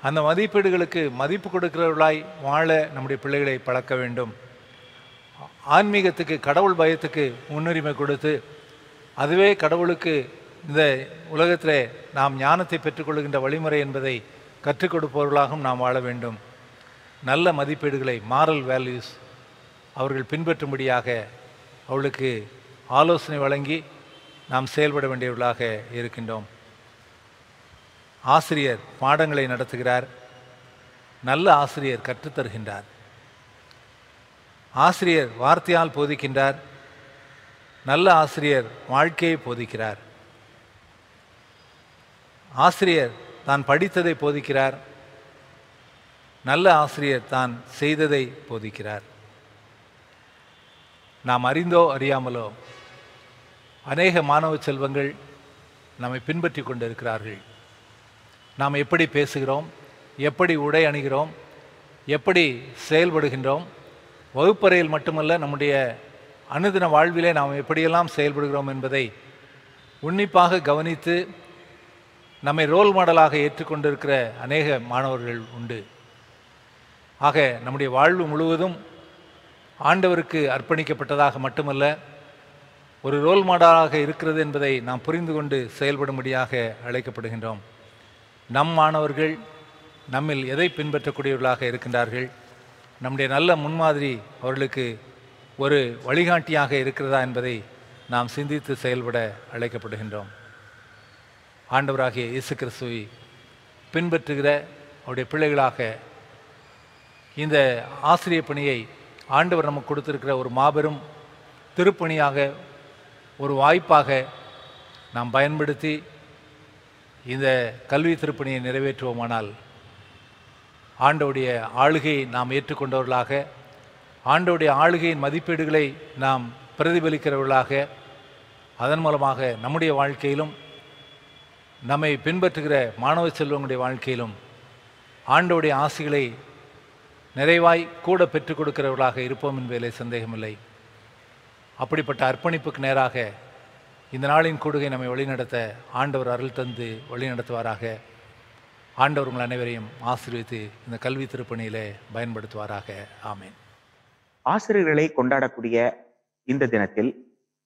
அந்த மதிப்பீடுகளுக்கு மதிப்பு கொடுக்கிறவர்களாய் வாழ நம்முடைய பிள்ளைகளை பழக்க வேண்டும். ஆன்மீகத்துக்கு, கடவுள் பயத்துக்கு முன்னுரிமை கொடுத்து, அதுவே கடவுளுக்கு இந்த உலகத்திலே நாம் ஞானத்தை பெற்றுக்கொள்கின்ற வழிமுறை என்பதை கற்றுக் கொடுப்பவர்களாகவும் நாம் வாழ வேண்டும். நல்ல மதிப்பீடுகளை, மாரல் வேல்யூஸ் அவர்கள் பின்பற்றும்படியாக அவளுக்கு ஆலோசனை வழங்கி நாம் செயல்பட வேண்டியவர்களாக இருக்கின்றோம். ஆசிரியர் பாடங்களை நடத்துகிறார். நல்ல ஆசிரியர் கற்றுத்தருகின்றார். ஆசிரியர் வார்த்தையால் போதிக்கின்றார். நல்ல ஆசிரியர் வாழ்க்கையை போதிக்கிறார். ஆசிரியர் தான் படித்ததை போதிக்கிறார். நல்ல ஆசிரியர் தான் செய்ததை போதிக்கிறார். நாம் அறிந்தோ அறியாமலோ அநேக மாணவ செல்வங்கள் நம்மை பின்பற்றி கொண்டிருக்கிறார்கள். நாம் எப்படி பேசுகிறோம், எப்படி உடை அணிகிறோம், எப்படி செயல்படுகின்றோம், வகுப்பறையில் மட்டுமல்ல நம்முடைய அனுதின வாழ்விலே நாம் எப்படியெல்லாம் செயல்படுகிறோம் என்பதை உன்னிப்பாக கவனித்து நம்மை ரோல் மாடலாக ஏற்றுக்கொண்டிருக்கிற அநேக மாணவர்கள் உண்டு. ஆக நம்முடைய வாழ்வு முழுவதும் ஆண்டவருக்கு அர்ப்பணிக்கப்பட்டதாக மட்டுமல்ல, ஒரு ரோல் மாடலாக இருக்கிறது என்பதை நாம் புரிந்து கொண்டு செயல்படும்படியாக அழைக்கப்படுகின்றோம். நம் மாணவர்கள் நம்மில் எதை பின்பற்றக்கூடியவர்களாக இருக்கின்றார்கள், நம்முடைய நல்ல முன்மாதிரி அவர்களுக்கு ஒரு வழிகாட்டியாக இருக்கிறதா என்பதை நாம் சிந்தித்து செயல்பட அழைக்கப்படுகின்றோம். ஆண்டவராகிய இயேசு கிறிஸ்துவை பின்பற்றுகிற அவருடைய பிள்ளைகளாக இந்த ஆசிரியர் பணியை ஆண்டவர் நமக்கு கொடுத்திருக்கிற ஒரு மாபெரும் திருப்பணியாக, ஒரு வாய்ப்பாக நாம் பயன்படுத்தி இந்த கல்வி திருப்பணியை நிறைவேற்றுவோமானால், ஆண்டவருடைய ஆளுகையை நாம் ஏற்றுக்கொண்டவர்களாக, ஆண்டவருடைய ஆளுகையின் மதிப்பீடுகளை நாம் பிரதிபலிக்கிறவர்களாக, அதன் மூலமாக நம்முடைய வாழ்க்கையிலும் நம்மை பின்பற்றுகிற மாணவ செல்வங்களுடைய வாழ்க்கையிலும் ஆண்டவருடைய ஆசிகளை நிறைவாய் கூட பெற்றுக் கொடுக்கிறவர்களாக இருப்போம் என்பதிலே சந்தேகமில்லை. அப்படிப்பட்ட அர்ப்பணிப்புக்கு நேராக இந்த நாளின் கூடுகை நம்மை வழிநடத்த ஆண்டவர் அருள் தந்து வழிநடத்துவாராக. ஆண்டவர் உங்கள் அனைவரையும் ஆசீர்வதித்து இந்த கல்வி திருப்பணியிலே பயன்படுத்துவாராக. ஆமேன். ஆசிரியர்களை கொண்டாடக்கூடிய இந்த தினத்தில்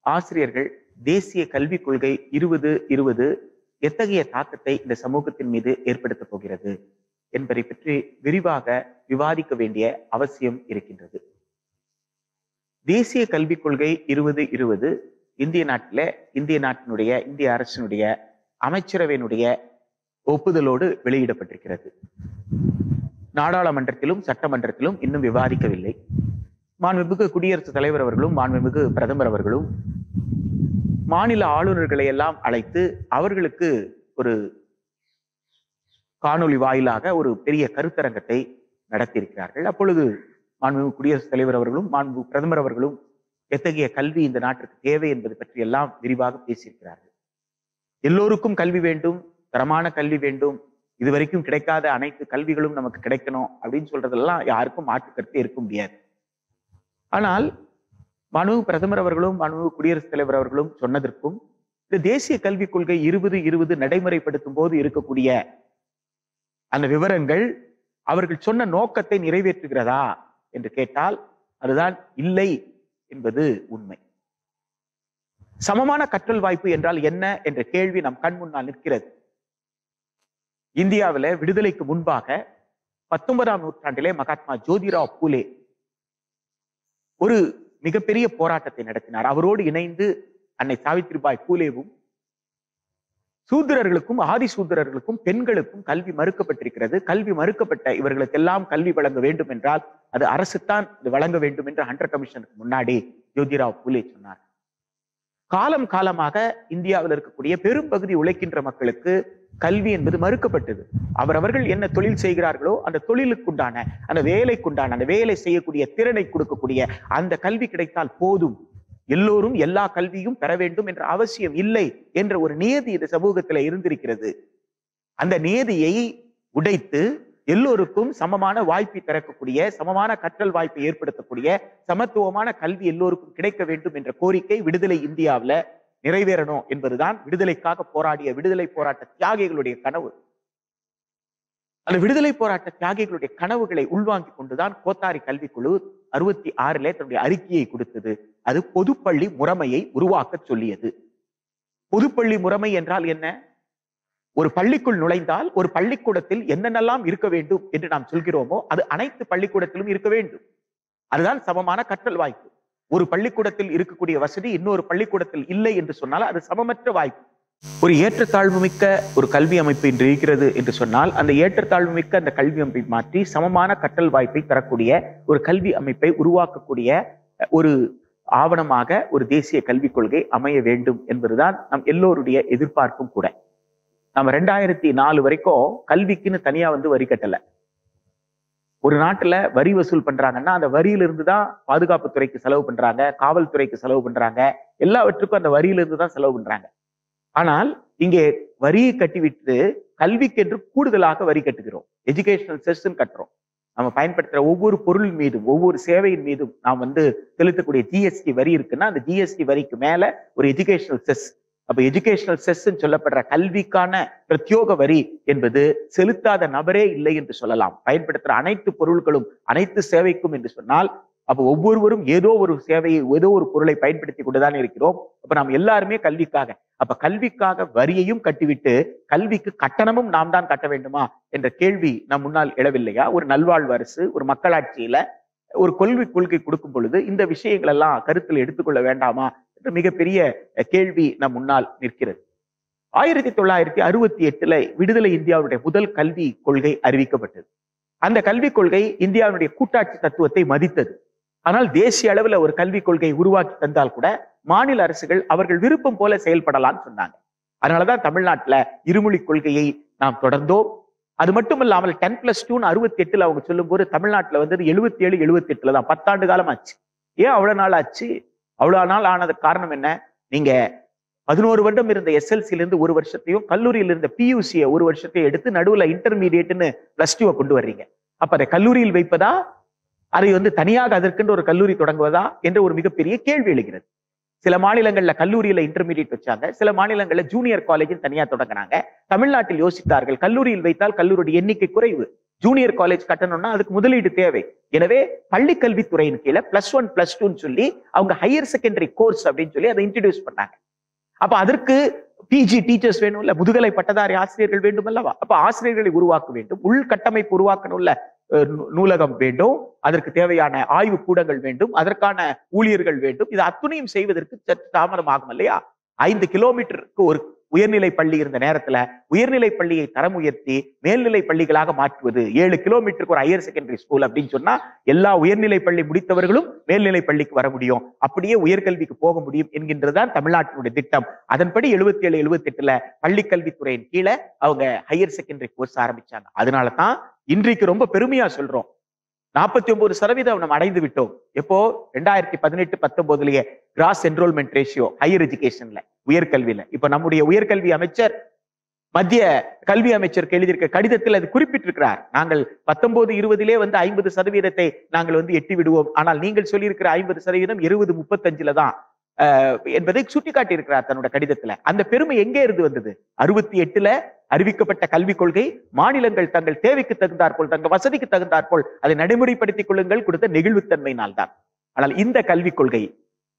ஆசிரியர்கள் தேசிய கல்விக் கொள்கை 2020 எத்தகைய தாக்கத்தை இந்த சமூகத்தின் மீது ஏற்படுத்த போகிறது என்பதை பற்றி விரிவாக விவாதிக்க வேண்டிய அவசியம் இருக்கின்றது. தேசிய கல்விக் கொள்கை 2020 இந்திய நாட்டினுடைய இந்திய அரசினுடைய அமைச்சரவையினுடைய ஒப்புதலோடு வெளியிடப்பட்டிருக்கிறது. நாடாளுமன்றத்திலும் சட்டமன்றத்திலும் இன்னும் விவாதிக்கவில்லை. மாண்புமிகு குடியரசுத் தலைவர் அவர்களும் மாண்புமிகு பிரதமர் அவர்களும் மாநில ஆளுநர்களை எல்லாம் அழைத்து அவர்களுக்கு ஒரு காணொளி வாயிலாக ஒரு பெரிய கருத்தரங்கத்தை நடத்தியிருக்கிறார்கள். அப்பொழுது மாண்புமிகு குடியரசுத் தலைவர் அவர்களும் மாண்புமிகு பிரதமர் அவர்களும் எத்தகைய கல்வி இந்த நாட்டிற்கு தேவை என்பது பற்றி எல்லாம் விரிவாக பேசியிருக்கிறார்கள். எல்லோருக்கும் கல்வி வேண்டும், தரமான கல்வி வேண்டும், இதுவரைக்கும் கிடைக்காத அனைத்து கல்விகளும் நமக்கு கிடைக்கணும் அப்படின்னு சொல்றதெல்லாம் யாருக்கும் மாற்று கருத்து இருக்க முடியாது. ஆனால் மாண்புமிகு பிரதமர் அவர்களும் மாண்புமிகு குடியரசுத் தலைவர் அவர்களும் சொன்னதற்கும் இந்த தேசிய கல்விக் கொள்கை 2020 நடைமுறைப்படுத்தும் போது இருக்கக்கூடிய அந்த விவரங்கள் அவர்கள் சொன்ன நோக்கத்தை நிறைவேற்றுகிறதா என்று கேட்டால் அதுதான் இல்லை என்பது உண்மை. சமமான கற்றல் வாய்ப்பு என்றால் என்ன என்ற கேள்வி நம் கண் முன்னால் நிற்கிறது. இந்தியாவில விடுதலைக்கு முன்பாக 19ஆம் நூற்றாண்டிலே மகாத்மா ஜோதிராவ் பூலே ஒரு மிகப்பெரிய போராட்டத்தை நடத்தினார். அவரோடு இணைந்து அன்னை சாவித்ரிபாய் பூலேவும் சூத்திரர்களுக்கும் ஆதி சூத்திரர்களுக்கும் பெண்களுக்கும் கல்வி மறுக்கப்பட்டிருக்கிறது. கல்வி மறுக்கப்பட்ட இவர்களுக்கெல்லாம் கல்வி வழங்க வேண்டும் என்றால் அது அரசு தான் வழங்க வேண்டும் என்று ஹண்டர் கமிஷனுக்கு முன்னாடி ஜோதிராவ் பூலே சொன்னார். காலம் காலமாக இந்தியாவில் இருக்கக்கூடிய பெரும்பகுதி உழைக்கின்ற மக்களுக்கு கல்வி என்பது மறுக்கப்பட்டது. அவரவர்கள் என்ன தொழில் செய்கிறார்களோ அந்த தொழிலுக்குண்டான அந்த வேலைக்குண்டான அந்த வேலை செய்யக்கூடிய திறனை கொடுக்கக்கூடிய அந்த கல்வி கிடைத்தால் போதும், எல்லோரும் எல்லா கல்வியும் பெற வேண்டும் என்ற அவசியம் இல்லை என்ற ஒரு நியதி இந்த சமூகத்தில் இருந்திருக்கிறது. அந்த நியதியை உடைத்து எல்லோருக்கும் சமமான வாய்ப்பை திறக்கக்கூடிய, சமமான கற்றல் வாய்ப்பை ஏற்படுத்தக்கூடிய, சமத்துவமான கல்வி எல்லோருக்கும் கிடைக்க வேண்டும் என்ற கோரிக்கை விடுதலை இந்தியாவில் நிறைவேறணும் என்பதுதான் விடுதலைக்காக போராடிய விடுதலை போராட்ட தியாகிகளுடைய கனவு. அந்த விடுதலை போராட்ட தியாகிகளுடைய கனவுகளை உள்வாங்கிக் கொண்டுதான் கோத்தாரி கல்விக்குழு 66 தன்னுடைய அறிக்கையை கொடுத்தது. அது பொதுப்பள்ளி முறைமையை உருவாக்க சொல்லியது. பொதுப்பள்ளி முறைமை என்றால் என்ன? ஒரு பள்ளிக்குள் நுழைந்தால் ஒரு பள்ளிக்கூடத்தில் என்னென்னலாம் இருக்க வேண்டும் என்று நாம் சொல்கிறோமோ அது அனைத்து பள்ளிக்கூடத்திலும் இருக்க வேண்டும். அதுதான் சமமான கற்றல் வாய்ப்பு. ஒரு பள்ளிக்கூடத்தில் இருக்கக்கூடிய வசதி இன்னொரு பள்ளிக்கூடத்தில் இல்லை என்று சொன்னால் அது சமமற்ற வாய்ப்பு. ஒரு ஏற்றத்தாழ்வு மிக்க ஒரு கல்வி அமைப்பு இன்று இருக்கிறது என்று சொன்னால் அந்த ஏற்றத்தாழ்வு மிக்க அந்த கல்வி அமைப்பை மாற்றி சமமான கற்றல் வாய்ப்பை தரக்கூடிய ஒரு கல்வி அமைப்பை உருவாக்கக்கூடிய ஒரு ஆவணமாக ஒரு தேசிய கல்விக் கொள்கை அமைய வேண்டும் என்பதுதான் நம் எல்லோருடைய எதிர்பார்ப்பும் கூட. நம்ம 2004 வரைக்கும் கல்விக்குன்னு தனியா வரி கட்டல. ஒரு நாட்டுல வரி வசூல் பண்றாங்கன்னா அந்த வரியிலிருந்து தான் பாதுகாப்புத்துறைக்கு செலவு பண்றாங்க, காவல்துறைக்கு செலவு பண்றாங்க, எல்லாவற்றுக்கும் அந்த வரியிலிருந்து தான் செலவு பண்றாங்க. ஆனால் இங்கே வரியை கட்டிவிட்டு கல்விக்கென்று கூடுதலாக வரி கட்டுகிறோம். எஜுகேஷனல் செஸ்ன்னு கட்டுறோம். நம்ம பயன்படுத்துற ஒவ்வொரு பொருள் மீதும் ஒவ்வொரு சேவையின் மீதும் நாம் செலுத்தக்கூடிய ஜிஎஸ்டி வரி இருக்குன்னா அந்த ஜிஎஸ்டி வரிக்கு மேல ஒரு எஜுகேஷனல் செஸ். அப்ப எஜுகேஷனல் செஸ் சொல்லப்படுற கல்விக்கான பிரத்யோக வரி என்பது செலுத்தாத நபரே இல்லை என்று சொல்லலாம். பயன்படுத்துற அனைத்து பொருட்களும் அனைத்து சேவைக்கும் என்று சொன்னால் அப்ப ஒவ்வொருவரும் ஏதோ ஒரு சேவையை ஏதோ ஒரு பொருளை பயன்படுத்தி கொண்டுதான் இருக்கிறோம். அப்ப நாம் எல்லாருமே கல்விக்காக, அப்ப கல்விக்காக வரியையும் கட்டிவிட்டு கல்விக்கு கட்டணமும் நாம் தான் கட்ட வேண்டுமா என்ற கேள்வி நம் முன்னால் எழவில்லையா? ஒரு நல்வாழ்வு அரசு, ஒரு மக்களாட்சியில ஒரு கொள்கை கொடுக்கும் பொழுது இந்த விஷயங்கள் எல்லாம் கருத்தில் எடுத்துக்கொள்ள வேண்டாமா என்று மிகப்பெரிய கேள்வி நம் முன்னால் நிற்கிறது. 1968 விடுதலை இந்தியாவுடைய முதல் கல்வி கொள்கை அறிவிக்கப்பட்டது. அந்த கல்விக் கொள்கை இந்தியாவுடைய கூட்டாட்சி தத்துவத்தை மதித்தது. ஆனால் தேசிய அளவில் ஒரு கல்விக் கொள்கையை உருவாக்கி தந்தால் கூட மாநில அரசுகள் அவர்கள் விருப்பம் போல செயல்படலாம்னு சொன்னாங்க. அதனாலதான் தமிழ்நாட்டுல இருமொழி கொள்கையை நாம் தொடர்ந்தோம். அது மட்டும் இல்லாமல் 10+2 68 அவங்க சொல்லும் போது தமிழ்நாட்டுல 77 78 தான் 10 ஆண்டு காலம் ஆச்சு. ஏன் அவ்வளவு நாள் ஆச்சு? அவ்வளவு நாள் ஆனதுக்கு காரணம் என்ன? நீங்க 11 வருடம் இருந்த எஸ்எல்சில இருந்து ஒரு வருஷத்தையும் கல்லூரியில் இருந்த பியூசியை ஒரு வருஷத்தையும் எடுத்து நடுவுல இன்டர்மீடியட்னு +2 கொண்டு வர்றீங்க. அப்ப அதை கல்லூரியில் வைப்பதா, அதை தனியாக அதற்கென்று ஒரு கல்லூரி தொடங்குவதா என்ற ஒரு மிகப்பெரிய கேள்வி எழுகிறது. சில மாநிலங்கள்ல கல்லூரியில இன்டர்மீடியட் வச்சாங்க, சில மாநிலங்கள்ல ஜூனியர் காலேஜ் தனியா தொடங்கினாங்க. தமிழ்நாட்டில் யோசித்தார்கள், கல்லூரியில் வைத்தால் கல்லூரியுடைய எண்ணிக்கை குறைவு, ஜூனியர் காலேஜ் கட்டணும்னா அதுக்கு முதலீடு தேவை. எனவே பள்ளி கல்வித்துறையின் கீழே +1 +2 சொல்லி அவங்க ஹையர் செகண்டரி கோர்ஸ் அப்படின்னு சொல்லி அதை இன்ட்ரடியூஸ் பண்ணாங்க. அப்ப அதற்கு பிஜி டீச்சர்ஸ் வேணும் இல்ல, முதுகலை பட்டதாரி ஆசிரியர்கள் வேண்டும் அல்லவா? அப்ப ஆசிரியர்களை உருவாக்க வேண்டும், உள்கட்டமைப்பு உருவாக்கணும்ல, நூலகம் வேண்டும், அதற்கு தேவையான ஆய்வு கூடங்கள் வேண்டும், அதற்கான ஊழியர்கள் வேண்டும். இது அத்துணையும் செய்வதற்கு சற்று தாமதமாகும் இல்லையா? 5 கிலோமீட்டருக்கு உயர்நிலை பள்ளி இருந்த நேரத்துல உயர்நிலை பள்ளியை தரம் உயர்த்தி மேல்நிலை பள்ளிகளாக மாற்றுவது. 7 கிலோமீட்டருக்கு ஒரு ஹையர் செகண்டரி ஸ்கூல் அப்படின்னு சொன்னா எல்லா உயர்நிலை பள்ளி முடித்தவர்களும் மேல்நிலை பள்ளிக்கு வர முடியும், அப்படியே உயர்கல்விக்கு போக முடியும் என்கின்றதுதான் தமிழ்நாட்டினுடைய திட்டம். அதன்படி 77, 78ல பள்ளி கல்வித்துறையின் கீழே அவங்க ஹையர் செகண்டரி கோர்ஸ் ஆரம்பிச்சாங்க. அதனாலதான் இன்றைக்கு ரொம்ப பெருமையா சொல்றோம் 49% நம்ம அடைந்து விட்டோம். எப்போ 2018-19 கிராஸ் என்ரோல்மெண்ட் ரேஷியோ ஹையர் எஜுகேஷன்ல, உயர்கல்வியில. இப்ப நம்முடைய உயர்கல்வி அமைச்சர் மத்திய கல்வி அமைச்சருக்கு எழுதியிருக்க கடிதத்தில் அது குறிப்பிட்டிருக்கிறார். நாங்கள் 19-20 வந்து 50% நாங்கள் எட்டி விடுவோம், ஆனால் நீங்கள் சொல்லியிருக்கிற 50% 20-35 தான் என்பதை சுட்டிக்காட்டி இருக்கிறார் தன்னோட கடிதத்துல. அந்த பெருமை எங்கே இருந்து வந்தது? 68ல அறிவிக்கப்பட்ட கல்விக் கொள்கை மாநிலங்கள் தங்கள் தேவைக்கு தகுந்தாற்போல், தங்கள் வசதிக்கு தாற்போல் அதை நடைமுறைப்படுத்திக் கொள்ளுங்கள் கொடுத்த நெகிழ்வுத்தன்மையினால் தான். ஆனால் இந்த கல்விக் கொள்கை,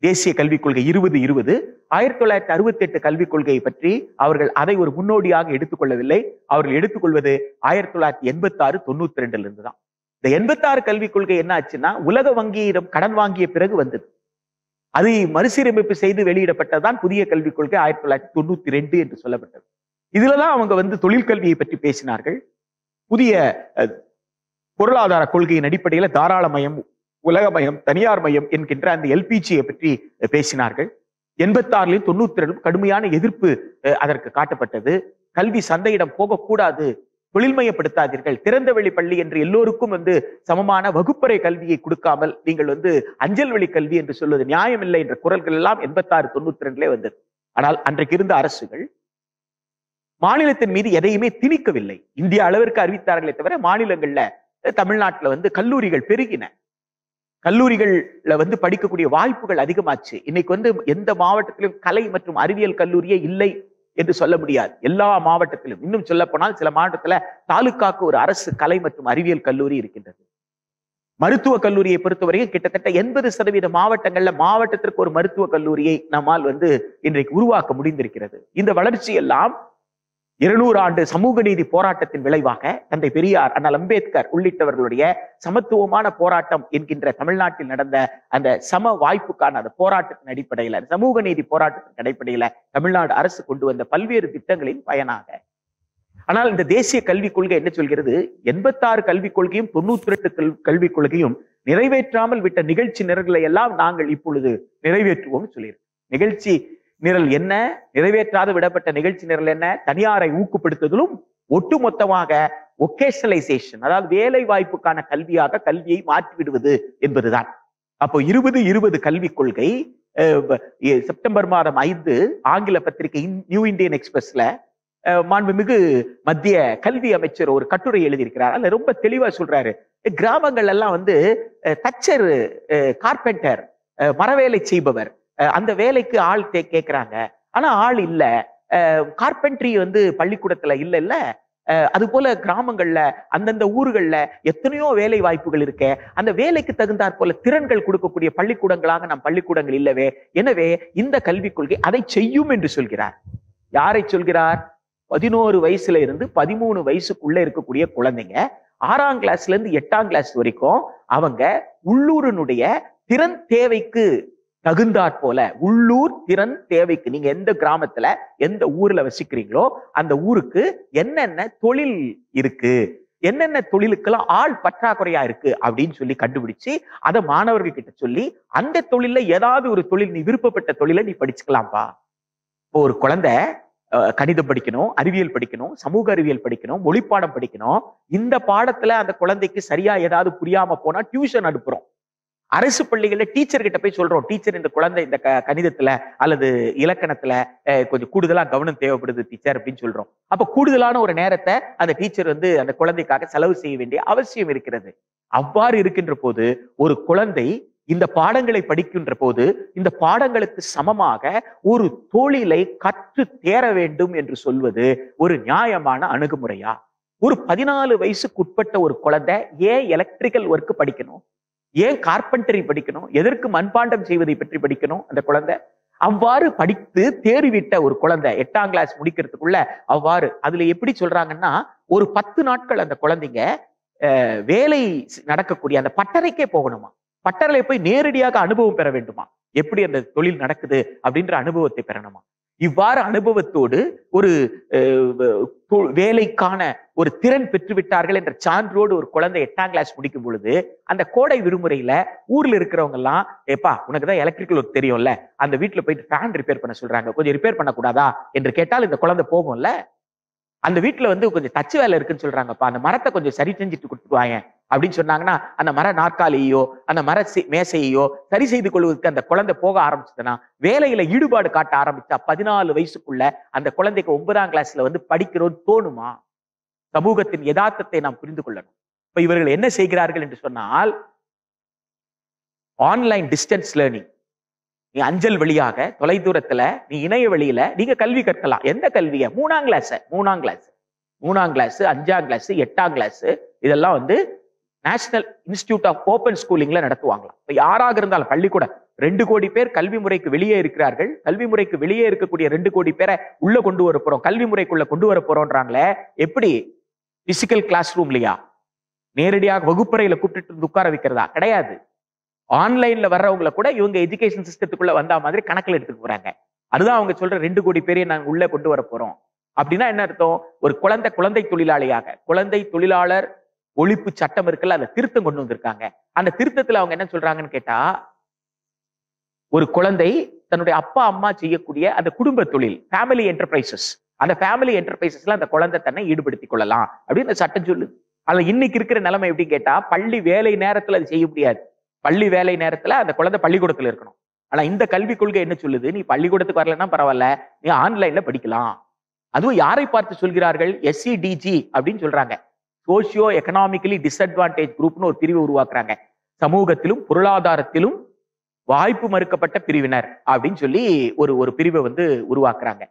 தேசிய கல்விக் கொள்கை 2020 1968 கல்விக் கொள்கையை பற்றி அவர்கள் அதை ஒரு முன்னோடியாக எடுத்துக்கொள்ளவில்லை. அவர்கள் எடுத்துக்கொள்வது 1986-92 இருந்து தான். இந்த 86 கல்விக் கொள்கை என்ன ஆச்சுன்னா உலக வங்கியிடம் கடன் வாங்கிய பிறகு வந்தது. அதை மறுசீரமைப்பு செய்து வெளியிடப்பட்டதுதான் புதிய கல்விக் கொள்கை 1992 என்று சொல்லப்பட்டது. இதுலதான் அவங்க தொழிற்கல்வியை பற்றி பேசினார்கள். புதிய பொருளாதார கொள்கையின் அடிப்படையில தாராளமயம், உலகமயம், தனியார் மயம் என்கின்ற அந்த எல்பிஜியை பற்றி பேசினார்கள். 86 92 கடுமையான எதிர்ப்பு அதற்கு காட்டப்பட்டது. கல்வி சந்தையிடம் போகக்கூடாது, தொழில்மயப்படுத்தாதீர்கள், திறந்த வெளி பள்ளி என்று எல்லோருக்கும் சமமான வகுப்பறை கல்வியை கொடுக்காமல் நீங்கள் அஞ்சல் வெளி கல்வி என்று சொல்வது நியாயமில்லை என்ற குரல்கள் எல்லாம் 86-92 வந்தது. ஆனால் அன்றைக்கு இருந்த அரசுகள் மாநிலத்தின் மீது எதையுமே திணிக்கவில்லை. இந்திய அளவிற்கு அறிவித்தார்களே தவிர மாநிலங்கள்ல தமிழ்நாட்டுல கல்லூரிகள் பெருகின, கல்லூரிகள்ல படிக்கக்கூடிய வாய்ப்புகள் அதிகமாச்சு. இன்னைக்கு எந்த மாவட்டத்திலும் கலை மற்றும் அறிவியல் கல்லூரியே இல்லை என்று சொல்ல முடியாது. எல்லா மாவட்டத்திலும், இன்னும் சொல்ல போனால் சில மாவட்டத்துல தாலுக்காக்கு ஒரு அரசு கலை மற்றும் அறிவியல் கல்லூரி இருக்கின்றது. மருத்துவ கல்லூரியை பொறுத்தவரைக்கும் கிட்டத்தட்ட 80% மாவட்டங்கள்ல மாவட்டத்திற்கு ஒரு மருத்துவ கல்லூரியை நம்மால் இன்றைக்கு உருவாக்க முடிந்திருக்கிறது. இந்த வளர்ச்சி எல்லாம் 200 ஆண்டு சமூக நீதி போராட்டத்தின் விளைவாக தந்தை பெரியார், அண்ணல் அம்பேத்கர் உள்ளிட்டவர்களுடைய சமத்துவமான போராட்டம் என்கின்ற தமிழ்நாட்டில் நடந்த அந்த சம வாய்ப்புக்கான அந்த போராட்டத்தின் அடிப்படையில, சமூக நீதி போராட்டத்தின் அடிப்படையில தமிழ்நாடு அரசு கொண்டு வந்த பல்வேறு திட்டங்களின் பயனாக. ஆனால் இந்த தேசிய கல்விக் கொள்கை என்ன சொல்கிறது? 86 கல்விக் கொள்கையும் 92 கல்விக் கொள்கையும் நிறைவேற்றாமல் விட்ட நிகழ்ச்சி நிரல்களை எல்லாம் நாங்கள் இப்பொழுது நிறைவேற்றுவோம் சொல்லியிருக்கு. நிகழ்ச்சி நிரல் என்ன? நிறைவேற்றாது விடப்பட்ட நிகழ்ச்சி நிரல் என்ன? தனியாரை ஊக்கப்படுத்துதலும் ஒட்டுமொத்தமாக ஒகேஷனலைசேஷன், அதாவது வேலை வாய்ப்புக்கான கல்வியாக கல்வியை மாற்றிவிடுவது என்பதுதான். அப்போ 2020 கல்விக் கொள்கை செப்டம்பர் மாதம் 5 ஆங்கில பத்திரிகை நியூ இந்தியன் எக்ஸ்பிரஸ்ல மாண்புமிகு மத்திய கல்வி அமைச்சர் ஒரு கட்டுரை எழுதியிருக்கிறார். அதுல ரொம்ப தெளிவா சொல்றாரு, கிராமங்கள் எல்லாம் தச்சர், கார்பெண்டர், மரவேலை செய்பவர், அந்த வேலைக்கு ஆள் கேட்கிறாங்க, ஆனா ஆள் இல்ல. கார்பென்ட்ரி பள்ளிக்கூடத்துல இல்ல. அது போல கிராமங்கள்ல அந்தந்த ஊர்கள்ல எத்தனையோ வேலை வாய்ப்புகள் இருக்க, அந்த வேலைக்கு தகுந்தாற் போல திறன்கள் கொடுக்கக்கூடிய பள்ளிக்கூடங்களாக நம் பள்ளிக்கூடங்கள் இல்லவே. எனவே இந்த கல்விக் கொள்கை அதை செய்யும் என்று சொல்கிறார். யாரை சொல்கிறார்? 11 வயசுல இருந்து 13 வயசுக்குள்ள இருக்கக்கூடிய குழந்தைங்க 6ஆம் கிளாஸ்ல இருந்து 8ஆம் கிளாஸ் வரைக்கும் அவங்க உள்ளூரினுடைய திறன் தேவைக்கு தகுந்தாற் போல, உள்ளூர் திறன் தேவைக்கு, நீங்க எந்த கிராமத்துல எந்த ஊர்ல வசிக்கிறீங்களோ அந்த ஊருக்கு என்னென்ன தொழில் இருக்கு, என்னென்ன தொழிலுக்கெல்லாம் ஆள் பற்றாக்குறையா இருக்கு அப்படின்னு சொல்லி கண்டுபிடிச்சு அதை மாணவர்கள் கிட்ட சொல்லி, அந்த தொழில ஏதாவது ஒரு தொழில், நீ விருப்பப்பட்ட தொழிலை நீ படிச்சுக்கலாம்பா. இப்போ ஒரு குழந்தை கணிதம் படிக்கணும், அறிவியல் படிக்கணும், சமூக அறிவியல் படிக்கணும், மொழிப்பாடம் படிக்கணும். இந்த பாடத்துல அந்த குழந்தைக்கு சரியா ஏதாவது புரியாம போனா டியூஷன் அனுப்புறோம். அரசு பள்ளிகள்ல டீச்சர் கிட்ட போய் சொல்றோம், டீச்சர் இந்த குழந்தை இந்த கணிதத்துல அல்லது இலக்கணத்துல கொஞ்சம் கூடுதலா கவனம் தேவைப்படுது டீச்சர் அப்படின்னு சொல்றோம். அப்ப கூடுதலான ஒரு நேரத்தை அந்த டீச்சர் அந்த குழந்தைக்காக செலவு செய்ய வேண்டிய அவசியம் இருக்கிறது. அவ்வாறு இருக்கின்ற போது ஒரு குழந்தை இந்த பாடங்களை படிக்கின்ற போது இந்த பாடங்களுக்கு சமமாக ஒரு தொழிலை கற்று தேர வேண்டும் என்று சொல்வது ஒரு நியாயமான அணுகுமுறையா? ஒரு 14 வயசுக்கு உட்பட்ட ஒரு குழந்தை ஏன் எலக்ட்ரிக்கல் ஒர்க் படிக்கணும்? ஏன் கார்பெண்டரி படிக்கணும்? எதற்கு மண்பாண்டம் செய்வதை பற்றி படிக்கணும் அந்த குழந்தை? அவ்வாறு படித்து தேறிவிட்ட ஒரு குழந்தை 8ஆம் கிளாஸ் முடிக்கிறதுக்குள்ள அவ்வாறு அதுல எப்படி சொல்றாங்கன்னா, ஒரு 10 நாட்கள் அந்த குழந்தைங்க வேலை நடக்கக்கூடிய அந்த பட்டறைக்கே போகணுமா, பட்டறையில போய் நேரடியாக அனுபவம் பெற வேண்டுமா, எப்படி அந்த தொழில் நடக்குது அப்படின்ற அனுபவத்தை பெறணுமா. இவ்வாறு அனுபவத்தோடு ஒரு வேலைக்கான ஒரு திறன் பெற்று விட்டார்கள் என்ற சான்றோடு ஒரு குழந்தை 8ஆம் கிளாஸ் முடிக்கும் பொழுது அந்த கோடை விடுமுறையில ஊர்ல இருக்கிறவங்க எல்லாம், ஏப்பா உனக்குதான் எலக்ட்ரிக்கல் ஒர்க் தெரியும்ல, அந்த வீட்டுல போயிட்டு ஃபேன் ரிப்பேர் பண்ண சொல்றாங்க, கொஞ்சம் ரிப்பேர் பண்ணக்கூடாதா என்று கேட்டால் இந்த குழந்தை போகும்ல. அந்த வீட்டுல கொஞ்சம் தச்சு வேலை இருக்குன்னு சொல்றாங்கப்பா, அந்த மரத்தை கொஞ்சம் சரி செஞ்சுட்டு கொடுத்துருவாங்க அப்படின்னு சொன்னாங்கன்னா அந்த மர நாற்காலியோ அந்த மர மேசையோ சரி செய்து கொள்வதற்கு அந்த குழந்தை போக ஆரம்பிச்சதுன்னா, வேலையில ஈடுபாடு காட்ட ஆரம்பிச்சா 14 வயசுக்குள்ள அந்த குழந்தைக்கு 9ஆம் கிளாஸ்ல தடிக்கிறோம் தோணுமா? சமூகத்தின் யதார்த்தத்தை நாம் புரிந்து கொள்ளணும். இப்ப இவர்கள் என்ன செய்கிறார்கள் என்று சொன்னால், ஆன்லைன் டிஸ்டன்ஸ் லேர்னிங், நீ அஞ்சல் வழியாக தொலைதூரத்துல நீ இணைய வழியில நீங்க கல்வி கற்கலாம். எந்த கல்வியை? 3ஆம் கிளாஸ் 5ஆம் கிளாஸ் 8ஆம் கிளாஸ் இதெல்லாம் நேஷனல் இன்ஸ்டிடியூட் ஆஃப் ஓபன் ஸ்கூலிங்ல நடத்துவாங்களாம். இப்ப யாராக இருந்தாலும் பள்ளிக்கூடம் 2 கோடி பேர் கல்வி முறைக்கு வெளியே இருக்கிறார்கள். கல்வி முறைக்கு வெளியே இருக்கக்கூடிய 2 கோடி பேரை உள்ள கொண்டு வர போறோம், கல்வி முறைக்குள்ள கொண்டு வர போறோம்ன்றாங்களே. எப்படி? பிசிக்கல் கிளாஸ் ரூம்லயா? நேரடியாக வகுப்பறையில கூப்பிட்டு உட்கார வைக்கிறதா? கிடையாது. ஆன்லைன்ல வர்றவங்களை கூட இவங்க எஜுகேஷன் சிஸ்டத்துக்குள்ள வந்தா மாதிரி கணக்கில் எடுத்துட்டு போறாங்க. அதுதான் அவங்க சொல்ற 2 கோடி பேரையும் நாங்க உள்ள கொண்டு வர போறோம். அப்படின்னா என்ன அர்த்தம்? ஒரு குழந்தை தொழிலாளியாக, குழந்தை தொழிலாளர் ஒழிப்பு சட்டம் இருக்குல்ல, அந்த திருத்தம் கொண்டு வந்திருக்காங்க. அந்த திருத்தத்துல அவங்க என்ன சொல்றாங்கன்னு கேட்டா, ஒரு குழந்தை தன்னுடைய அப்பா அம்மா செய்யக்கூடிய அந்த குடும்ப தொழில், ஃபேமிலி என்டர்பிரைசஸ், அந்த ஃபேமிலி என்டர்பிரைசஸ்ல அந்த குழந்தை தன்னை ஈடுபடுத்திக் கொள்ளலாம் அப்படின்னு சட்டம் சொல்லுது. அதுல இன்னைக்கு இருக்கிற நிலைமை எப்படி கேட்டா, பள்ளி வேலை நேரத்துல அது செய்ய முடியாது. பள்ளி வேலை நேரத்துல அந்த குழந்தை பள்ளிக்கூடத்துல இருக்கணும். ஆனா இந்த கல்விக் கொள்கை என்ன சொல்லுது? நீ பள்ளிக்கூடத்துக்கு வரலன்னா பரவாயில்ல, நீ ஆன்லைன்ல படிக்கலாம். அதுவும் யாரை பார்த்து சொல்கிறார்கள்? SCDG அப்படின்னு சொல்றாங்க. சோசியோ எக்கனாமிக்கலி டிஸ்அட்வான்டேஜ் குரூப்னு ஒரு பிரிவு உருவாக்குறாங்க. சமூகத்திலும் பொருளாதாரத்திலும் வாய்ப்பு மறுக்கப்பட்ட பிரிவினர் அப்படின்னு சொல்லி ஒரு பிரிவை உருவாக்குறாங்க.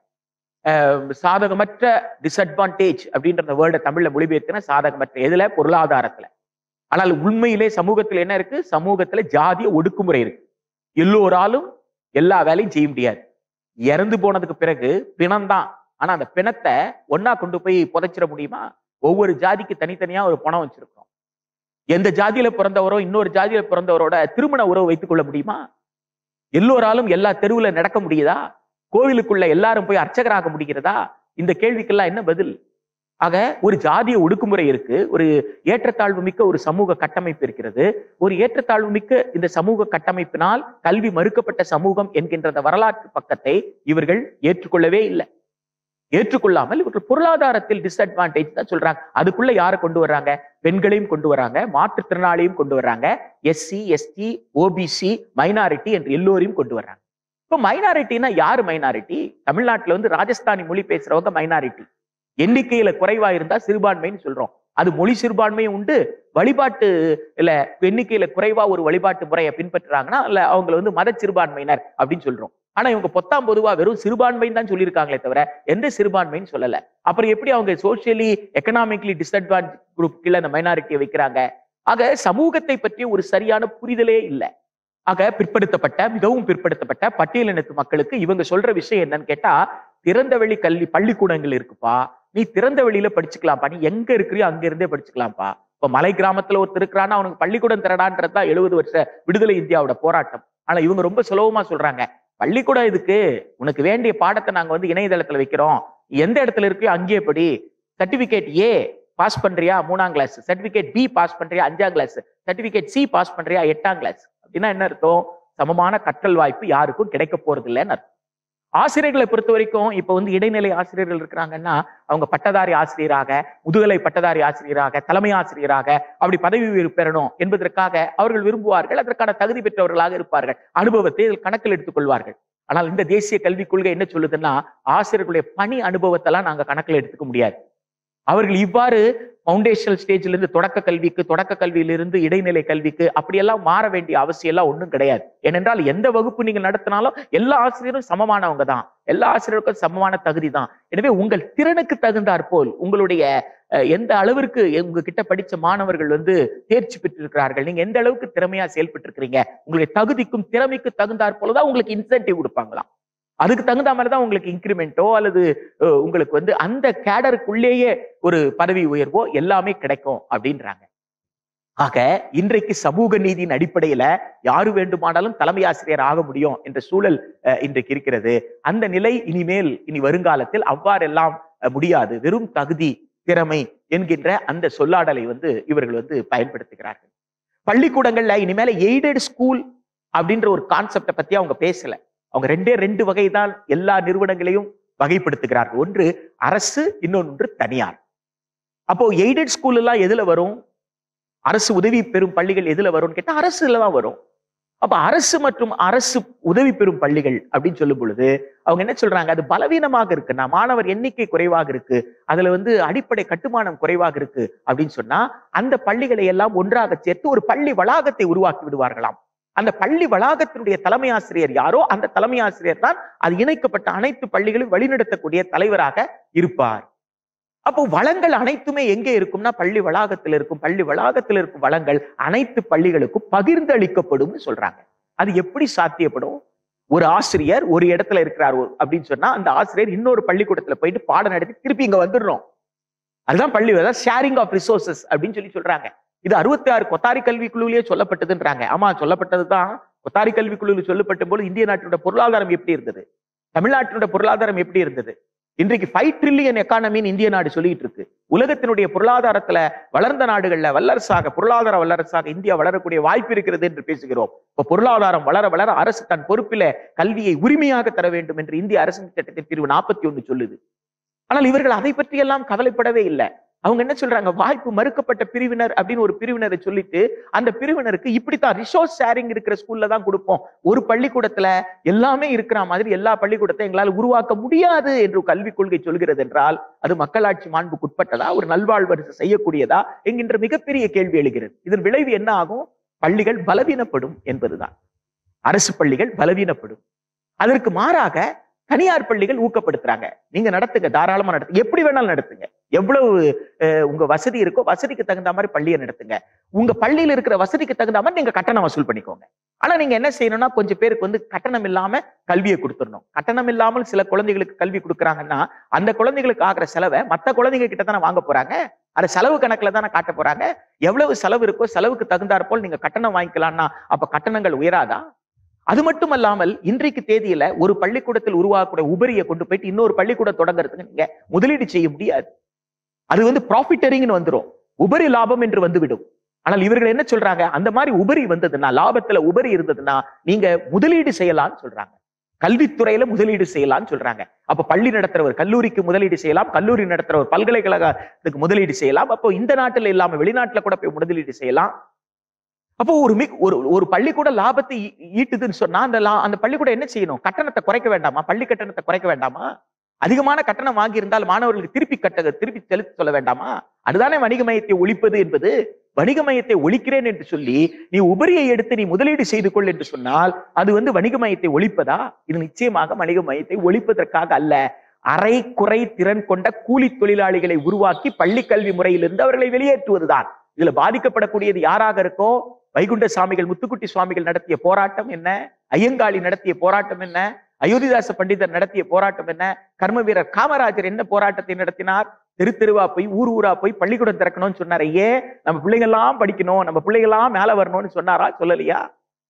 சாதகமற்ற டிஸ்அட்வான்டேஜ் அப்படின்ற வேர்டை தமிழ்ல மொழிபெயர்த்தின சாதகமற்ற எதுல? பொருளாதாரத்துல. ஆனால் உண்மையிலே சமூகத்துல என்ன இருக்கு? சமூகத்துல ஜாதிய ஒடுக்குமுறை இருக்கு. எல்லோராலும் எல்லா வேலையும் செய்ய முடியாது. இறந்து போனதுக்கு பிறகு பிணம்தான். ஆனா அந்த பிணத்தை ஒன்னா கொண்டு போய் புதைச்சிட முடியுமா? ஒவ்வொரு ஜாதிக்கு தனித்தனியா ஒரு பணம் வச்சிருக்கோம். எந்த ஜாதியில பிறந்தவரோ இன்னொரு ஜாதியில பிறந்தவரோட திருமண உறவு வைத்துக் கொள்ள முடியுமா? எல்லோராலும் எல்லா தெருவுல நடக்க முடியுதா? கோவிலுக்குள்ள எல்லாரும் போய் அர்ச்சகராக முடிகிறதா? இந்த கேள்விக்கெல்லாம் என்ன பதில்? ஆக ஒரு ஜாதிய ஒடுக்குமுறை இருக்கு, ஒரு ஏற்றத்தாழ்வு மிக்க ஒரு சமூக கட்டமைப்பு இருக்கிறது. ஒரு ஏற்றத்தாழ்வு மிக்க இந்த சமூக கட்டமைப்பினால் கல்வி மறுக்கப்பட்ட சமூகம் என்கின்ற வரலாற்று பக்கத்தை இவர்கள் ஏற்றுக்கொள்ளவே இல்லை. ஏற்றுக்கொள்ளாமல் இவர்கள் பொருளாதாரத்தில் டிஸ்அட்வான்டேஜ் தான் சொல்றாங்க. அதுக்குள்ள யாரை கொண்டு வர்றாங்க? பெண்களையும் கொண்டு வர்றாங்க, மாற்றுத்திறனாளியும் கொண்டு வர்றாங்க, SC ST OBC மைனாரிட்டி என்று எல்லோரையும் கொண்டு வர்றாங்க. இப்ப மைனாரிட்டினா யாரு மைனாரிட்டி? தமிழ்நாட்டுல ராஜஸ்தானி மொழி பேசுறவங்க மைனாரிட்டி. எண்ணிக்கையில குறைவா இருந்தா சிறுபான்மைன்னு சொல்றோம். அது மொழி சிறுபான்மையும் உண்டு, வழிபாட்டு இல்ல எண்ணிக்கையில குறைவா ஒரு வழிபாட்டு முறையை பின்பற்றுறாங்கன்னா இல்ல அவங்க மத சிறுபான்மையினர் அப்படின்னு சொல்றோம். ஆனா இவங்க பொத்தாம் பொதுவா வெறும் சிறுபான்மைன்னு தான் சொல்லியிருக்காங்களே தவிர எந்த சிறுபான்மைன்னு சொல்லல. அப்புறம் எப்படி அவங்க சோசியலி எக்கனாமிக்கலி டிஸ்அட்வான்டேஜ் குரூப் கீழே அந்த மைனாரிட்டியை வைக்கிறாங்க? ஆக சமூகத்தை பற்றிய ஒரு சரியான புரிதலே இல்லை. ஆக பிற்படுத்தப்பட்ட, மிகவும் பிற்படுத்தப்பட்ட பட்டியலினத்து மக்களுக்கு இவங்க சொல்ற விஷயம் என்னன்னு கேட்டா, திறந்த வெளி கல்வி பள்ளிக்கூடங்கள் இருக்குப்பா, நீ திறந்த வெளியில படிச்சுக்கலாம்ப்பா, நீ எங்க இருக்கிறியோ அங்க இருந்தே படிச்சுக்கலாம்ப்பா. இப்ப மலை கிராமத்துல ஒருத்தர் இருக்கிறான்னா அவனுக்கு பள்ளிக்கூடம் திறடான்றதுதான் 70 வருஷ விடுதலை இந்தியாவோட போராட்டம். ஆனா இவங்க ரொம்ப சுலபமா சொல்றாங்க, பள்ளிக்கூடம் இதுக்கு உனக்கு வேண்டிய பாடத்தை நாங்க இணையதளத்துல வைக்கிறோம், எந்த இடத்துல இருக்கியோ அங்கேயே படி. சர்டிபிகேட் A பாஸ் பண்றியா 3ஆம் கிளாஸ், சர்டிபிகேட் B பாஸ் பண்றியா 5ஆம் கிளாஸ், சர்டிபிகேட் C பாஸ் பண்றியா 8ஆம் கிளாஸ். அப்படின்னா என்ன அர்த்தம்? சமமான கற்றல் வாய்ப்பு யாருக்கும் கிடைக்க போறது இல்லைன்னு அர்த்தம். ஆசிரியர்களை பொறுத்த வரைக்கும் இப்ப இடைநிலை ஆசிரியர்கள் இருக்கிறாங்கன்னா அவங்க பட்டதாரி ஆசிரியராக, முதுகலை பட்டதாரி ஆசிரியராக, தலைமை ஆசிரியராக அப்படி பதவி உயர்வு பெறணும் என்பதற்காக அவர்கள் விரும்புவார்கள். அதற்கான தகுதி பெற்றவர்களாக இருப்பார்கள். அனுபவத்தை இதில் கணக்கில் எடுத்துக் கொள்வார்கள். ஆனால் இந்த தேசிய கல்விக் கொள்கை என்ன சொல்லுதுன்னா, ஆசிரியர்களுடைய பணி அனுபவத்தெல்லாம் நாங்க கணக்கில் எடுத்துக்க முடியாது. அவர்கள் இவ்வாறு பவுண்டேஷனல் ஸ்டேஜ்ல இருந்து தொடக்க கல்விக்கு, தொடக்க கல்வியிலிருந்து இடைநிலை கல்விக்கு அப்படியெல்லாம் மாற வேண்டிய அவசியம் எல்லாம் ஒன்றும் கிடையாது. ஏனென்றால் எந்த வகுப்பு நீங்க நடத்தினாலும் எல்லா ஆசிரியரும் சமமானவங்க தான், எல்லா ஆசிரியருக்கும் சமமான தகுதி தான். எனவே உங்கள் திறனுக்கு தகுந்தாற் போல் உங்களுடைய எந்த அளவிற்கு உங்ககிட்ட படிச்ச மாணவர்கள் தேர்ச்சி பெற்றிருக்கிறார்கள், நீங்க எந்த அளவுக்கு திறமையா செயல்பட்டு இருக்கிறீங்க, உங்களுடைய தகுதிக்கும் திறமைக்கு தகுந்தாற் போலதான் உங்களுக்கு இன்சென்டிவ் கொடுப்பாங்களாம். அதுக்கு தகுந்த மாதிரிதான் உங்களுக்கு இன்கிரிமெண்டோ அல்லது உங்களுக்கு அந்த கேடருக்குள்ளேயே ஒரு பதவி உயர்வோ எல்லாமே கிடைக்கும் அப்படின்றாங்க. ஆக இன்றைக்கு சமூக நீதியின் அடிப்படையில யாரு வேண்டுமானாலும் தலைமை ஆசிரியர் ஆக முடியும் என்ற சூழல் இன்றைக்கு இருக்கிறது. அந்த நிலை இனி வருங்காலத்தில் அவ்வாறெல்லாம் முடியாது. வெறும் தகுதி, திறமை என்கின்ற அந்த சொல்லாடலை இவர்கள் பயன்படுத்துகிறார்கள். பள்ளிக்கூடங்கள்ல இனிமேல எய்டட் ஸ்கூல் அப்படின்ற ஒரு கான்செப்டை பத்தி அவங்க பேசல. அவங்க ரெண்டு வகை தான் எல்லா நிறுவனங்களையும் வகைப்படுத்துகிறார்கள். ஒன்று அரசு, இன்னொன்று தனியார். அப்போ எய்டட் ஸ்கூல் எல்லாம் எதுல வரும்? அரசு உதவி பெறும் பள்ளிகள் எதுல வரும்னு கேட்டா அரசுல தான் வரும். அப்ப அரசு மற்றும் அரசு உதவி பெறும் பள்ளிகள் அப்படின்னு சொல்லும் பொழுது அவங்க என்ன சொல்றாங்க? அது பலவீனமாக இருக்குன்னா, மாணவர் எண்ணிக்கை குறைவாக இருக்கு, அதுல அடிப்படை கட்டுமானம் குறைவாக இருக்கு அப்படின்னு சொன்னா அந்த பள்ளிகளை எல்லாம் ஒன்றாக சேர்த்து ஒரு பள்ளி வளாகத்தை உருவாக்கி விடுவார்களாம். அந்த பள்ளி வளாகத்தினுடைய தலைமை ஆசிரியர் யாரோ அந்த தலைமை ஆசிரியர் தான் அது இணைக்கப்பட்ட அனைத்து பள்ளிகளும் வழிநடத்தக்கூடிய தலைவராக இருப்பார். அப்போ வளங்கள் அனைத்துமே எங்கே இருக்கும்னா பள்ளி வளாகத்தில் இருக்கும். பள்ளி வளாகத்தில் இருக்கும் வளங்கள் அனைத்து பள்ளிகளுக்கும் பகிர்ந்து அளிக்கப்படும் சொல்றாங்க. அது எப்படி சாத்தியப்படும்? ஒரு ஆசிரியர் ஒரு இடத்துல இருக்கிறார் அப்படின்னு சொன்னா அந்த ஆசிரியர் இன்னொரு பள்ளிக்கூடத்துல போயிட்டு பாடம் நடத்தி திருப்பி இங்க வந்துடுறோம். அதுதான் பள்ளி ஷேரிங் ஆஃப் ரிசோர்சஸ் அப்படின்னு சொல்றாங்க. இது 66 கொத்தாரி கல்விக்குழுவிலேயே சொல்லப்பட்டதுன்றாங்க. ஆமா, சொல்லப்பட்டதுதான். கொத்தாரி கல்விக்குழுவில் சொல்லப்பட்ட போது இந்திய நாட்டினுடைய பொருளாதாரம் எப்படி இருந்தது, தமிழ்நாட்டினுடைய பொருளாதாரம் எப்படி இருந்தது? இன்றைக்கு 5 trillion எக்கானமின்னு இந்திய நாடு சொல்லிட்டு இருக்கு. உலகத்தினுடைய பொருளாதாரத்துல வளர்ந்த நாடுகள்ல பொருளாதார வல்லரசாக இந்தியா வளரக்கூடிய வாய்ப்பு இருக்கிறது என்று பேசுகிறோம். இப்ப பொருளாதாரம் வளர வளர அரசு தன் பொறுப்பில கல்வியை உரிமையாக தர வேண்டும் என்று இந்திய அரசின் சட்டத்தின் பிரிவு 41 சொல்லுது. ஆனால் இவர்கள் அதை பற்றி எல்லாம் கவலைப்படவே இல்லை. அவங்க என்ன சொல்றாங்க? வாய்ப்பு மறுக்கப்பட்ட பிரிவினர் அப்படின்னு ஒரு பிரிவினரை சொல்லிட்டு அந்த பிரிவினருக்கு இப்படித்தான் ரிசோர்ஸ் ஷேரிங் இருக்கிற ஸ்கூல்ல தான் கொடுப்போம், ஒரு பள்ளிக்கூடத்துல எல்லாமே இருக்கிற மாதிரி எல்லா பள்ளிக்கூடத்தை எங்களால் உருவாக்க முடியாது என்று கல்விக் கொள்கை சொல்கிறது என்றால் அது மக்களாட்சி மாண்புக்குட்பட்டதா, ஒரு நல்வாழ்வரசு செய்யக்கூடியதா என்கின்ற மிகப்பெரிய கேள்வி எழுகிறது. இதன் விளைவு என்ன ஆகும்? பள்ளிகள் பலவீனப்படும் என்பதுதான். அரசு பள்ளிகள் பலவீனப்படும். அதற்கு மாறாக தனியார் பள்ளிகள் ஊக்கப்படுத்துறாங்க. நீங்க நடத்துங்க, தாராளமா நடத்துங்க, எப்படி வேணாலும் நடத்துங்க, எவ்வளவு உங்க வசதி இருக்கோ வசதிக்கு தகுந்த மாதிரி பள்ளியை நடத்துங்க. உங்க பள்ளியில இருக்கிற வசதிக்கு தகுந்த மாதிரி நீங்க கட்டணம் வசூல் பண்ணிக்கோங்க. ஆனா நீங்க என்ன செய்யணும்னா கொஞ்சம் பேருக்கு கட்டணம் இல்லாம கல்வியை கொடுத்துடணும். கட்டணம் இல்லாமல் சில குழந்தைகளுக்கு கல்வி கொடுக்குறாங்கன்னா அந்த குழந்தைகளுக்கு ஆகிற செலவை மற்ற குழந்தைங்க கிட்ட தானே வாங்க போறாங்க. அதை செலவு கணக்குல தானே காட்ட போறாங்க. எவ்வளவு செலவு இருக்கோ செலவுக்கு தகுந்தாற் போல் நீங்க கட்டணம் வாங்கிக்கலாம்னா அப்ப கட்டணங்கள் உயராதா? அது மட்டுமல்லாமல் இன்றைக்கு தேதியில ஒரு பள்ளிக்கூடத்தில் உருவாக்கக்கூடிய உபரியை கொண்டு போயிட்டு இன்னொரு பள்ளிக்கூடம் தொடங்குறதுக்கு நீங்க முதலீடு செய்ய முடியாது. அது ப்ராஃபிட்டரிங்னு வந்துடும், உபரி லாபம் என்று வந்துவிடும். ஆனால் இவர்கள் என்ன சொல்றாங்க? அந்த மாதிரி உபரி வந்ததுன்னா, லாபத்துல உபரி இருந்ததுன்னா நீங்க முதலீடு செய்யலாம்னு சொல்றாங்க. கல்வித்துறையில முதலீடு செய்யலாம்னு சொல்றாங்க. அப்ப பள்ளி நடத்துறவர் கல்லூரிக்கு முதலீடு செய்யலாம், கல்லூரி நடத்துறவர் பல்கலைக்கழகத்துக்கு முதலீடு செய்யலாம். அப்போ இந்த நாட்டுல இல்லாம வெளிநாட்டுல கூட போய் முதலீடு செய்யலாம். அப்போ ஒரு பள்ளிக்கூட லாபத்தை ஈட்டுதுன்னு சொன்னா அந்த பள்ளிக்கூடம் என்ன செய்யணும்? கட்டணத்தை குறைக்க வேண்டாமா? பள்ளி கட்டணத்தை குறைக்க வேண்டாமா? அதிகமான கட்டணம் வாங்கி இருந்தால் மாணவர்களுக்கு திருப்பி செலுத்த சொல்ல வேண்டாமா? அதுதானே வணிக மையத்தை ஒழிப்பது என்பது. வணிக மையத்தை ஒழிக்கிறேன் என்று சொல்லி நீ உபரியை எடுத்து நீ முதலீடு செய்து கொள் என்று சொன்னால் அது வணிக மையத்தை ஒழிப்பதா? இது நிச்சயமாக வணிக மையத்தை ஒழிப்பதற்காக அல்ல. அரை குறை திறன் கொண்ட கூலி தொழிலாளிகளை உருவாக்கி பள்ளி கல்வி முறையிலிருந்து அவர்களை வெளியேற்றுவதுதான். இதுல பாதிக்கப்படக்கூடியது யாராக இருக்கோ? வைகுண்ட சுவாமிகள், முத்துக்குட்டி சுவாமிகள் நடத்திய போராட்டம் என்ன? ஐயங்காளி நடத்திய போராட்டம் என்ன? அயோத்திதாச பண்டிதர் நடத்திய போராட்டம் என்ன? கர்ம வீரர் காமராஜர் என்ன போராட்டத்தை நடத்தினார்? தெருவா போய் ஊரா போய் பள்ளிக்கூடம் திறக்கணும்னு சொன்னார். ஏன்? நம்ம பிள்ளைங்க எல்லாம் படிக்கணும், நம்ம பிள்ளைங்க எல்லாம் மேல வரணும்னு சொன்னாரா? சொல்லலையா?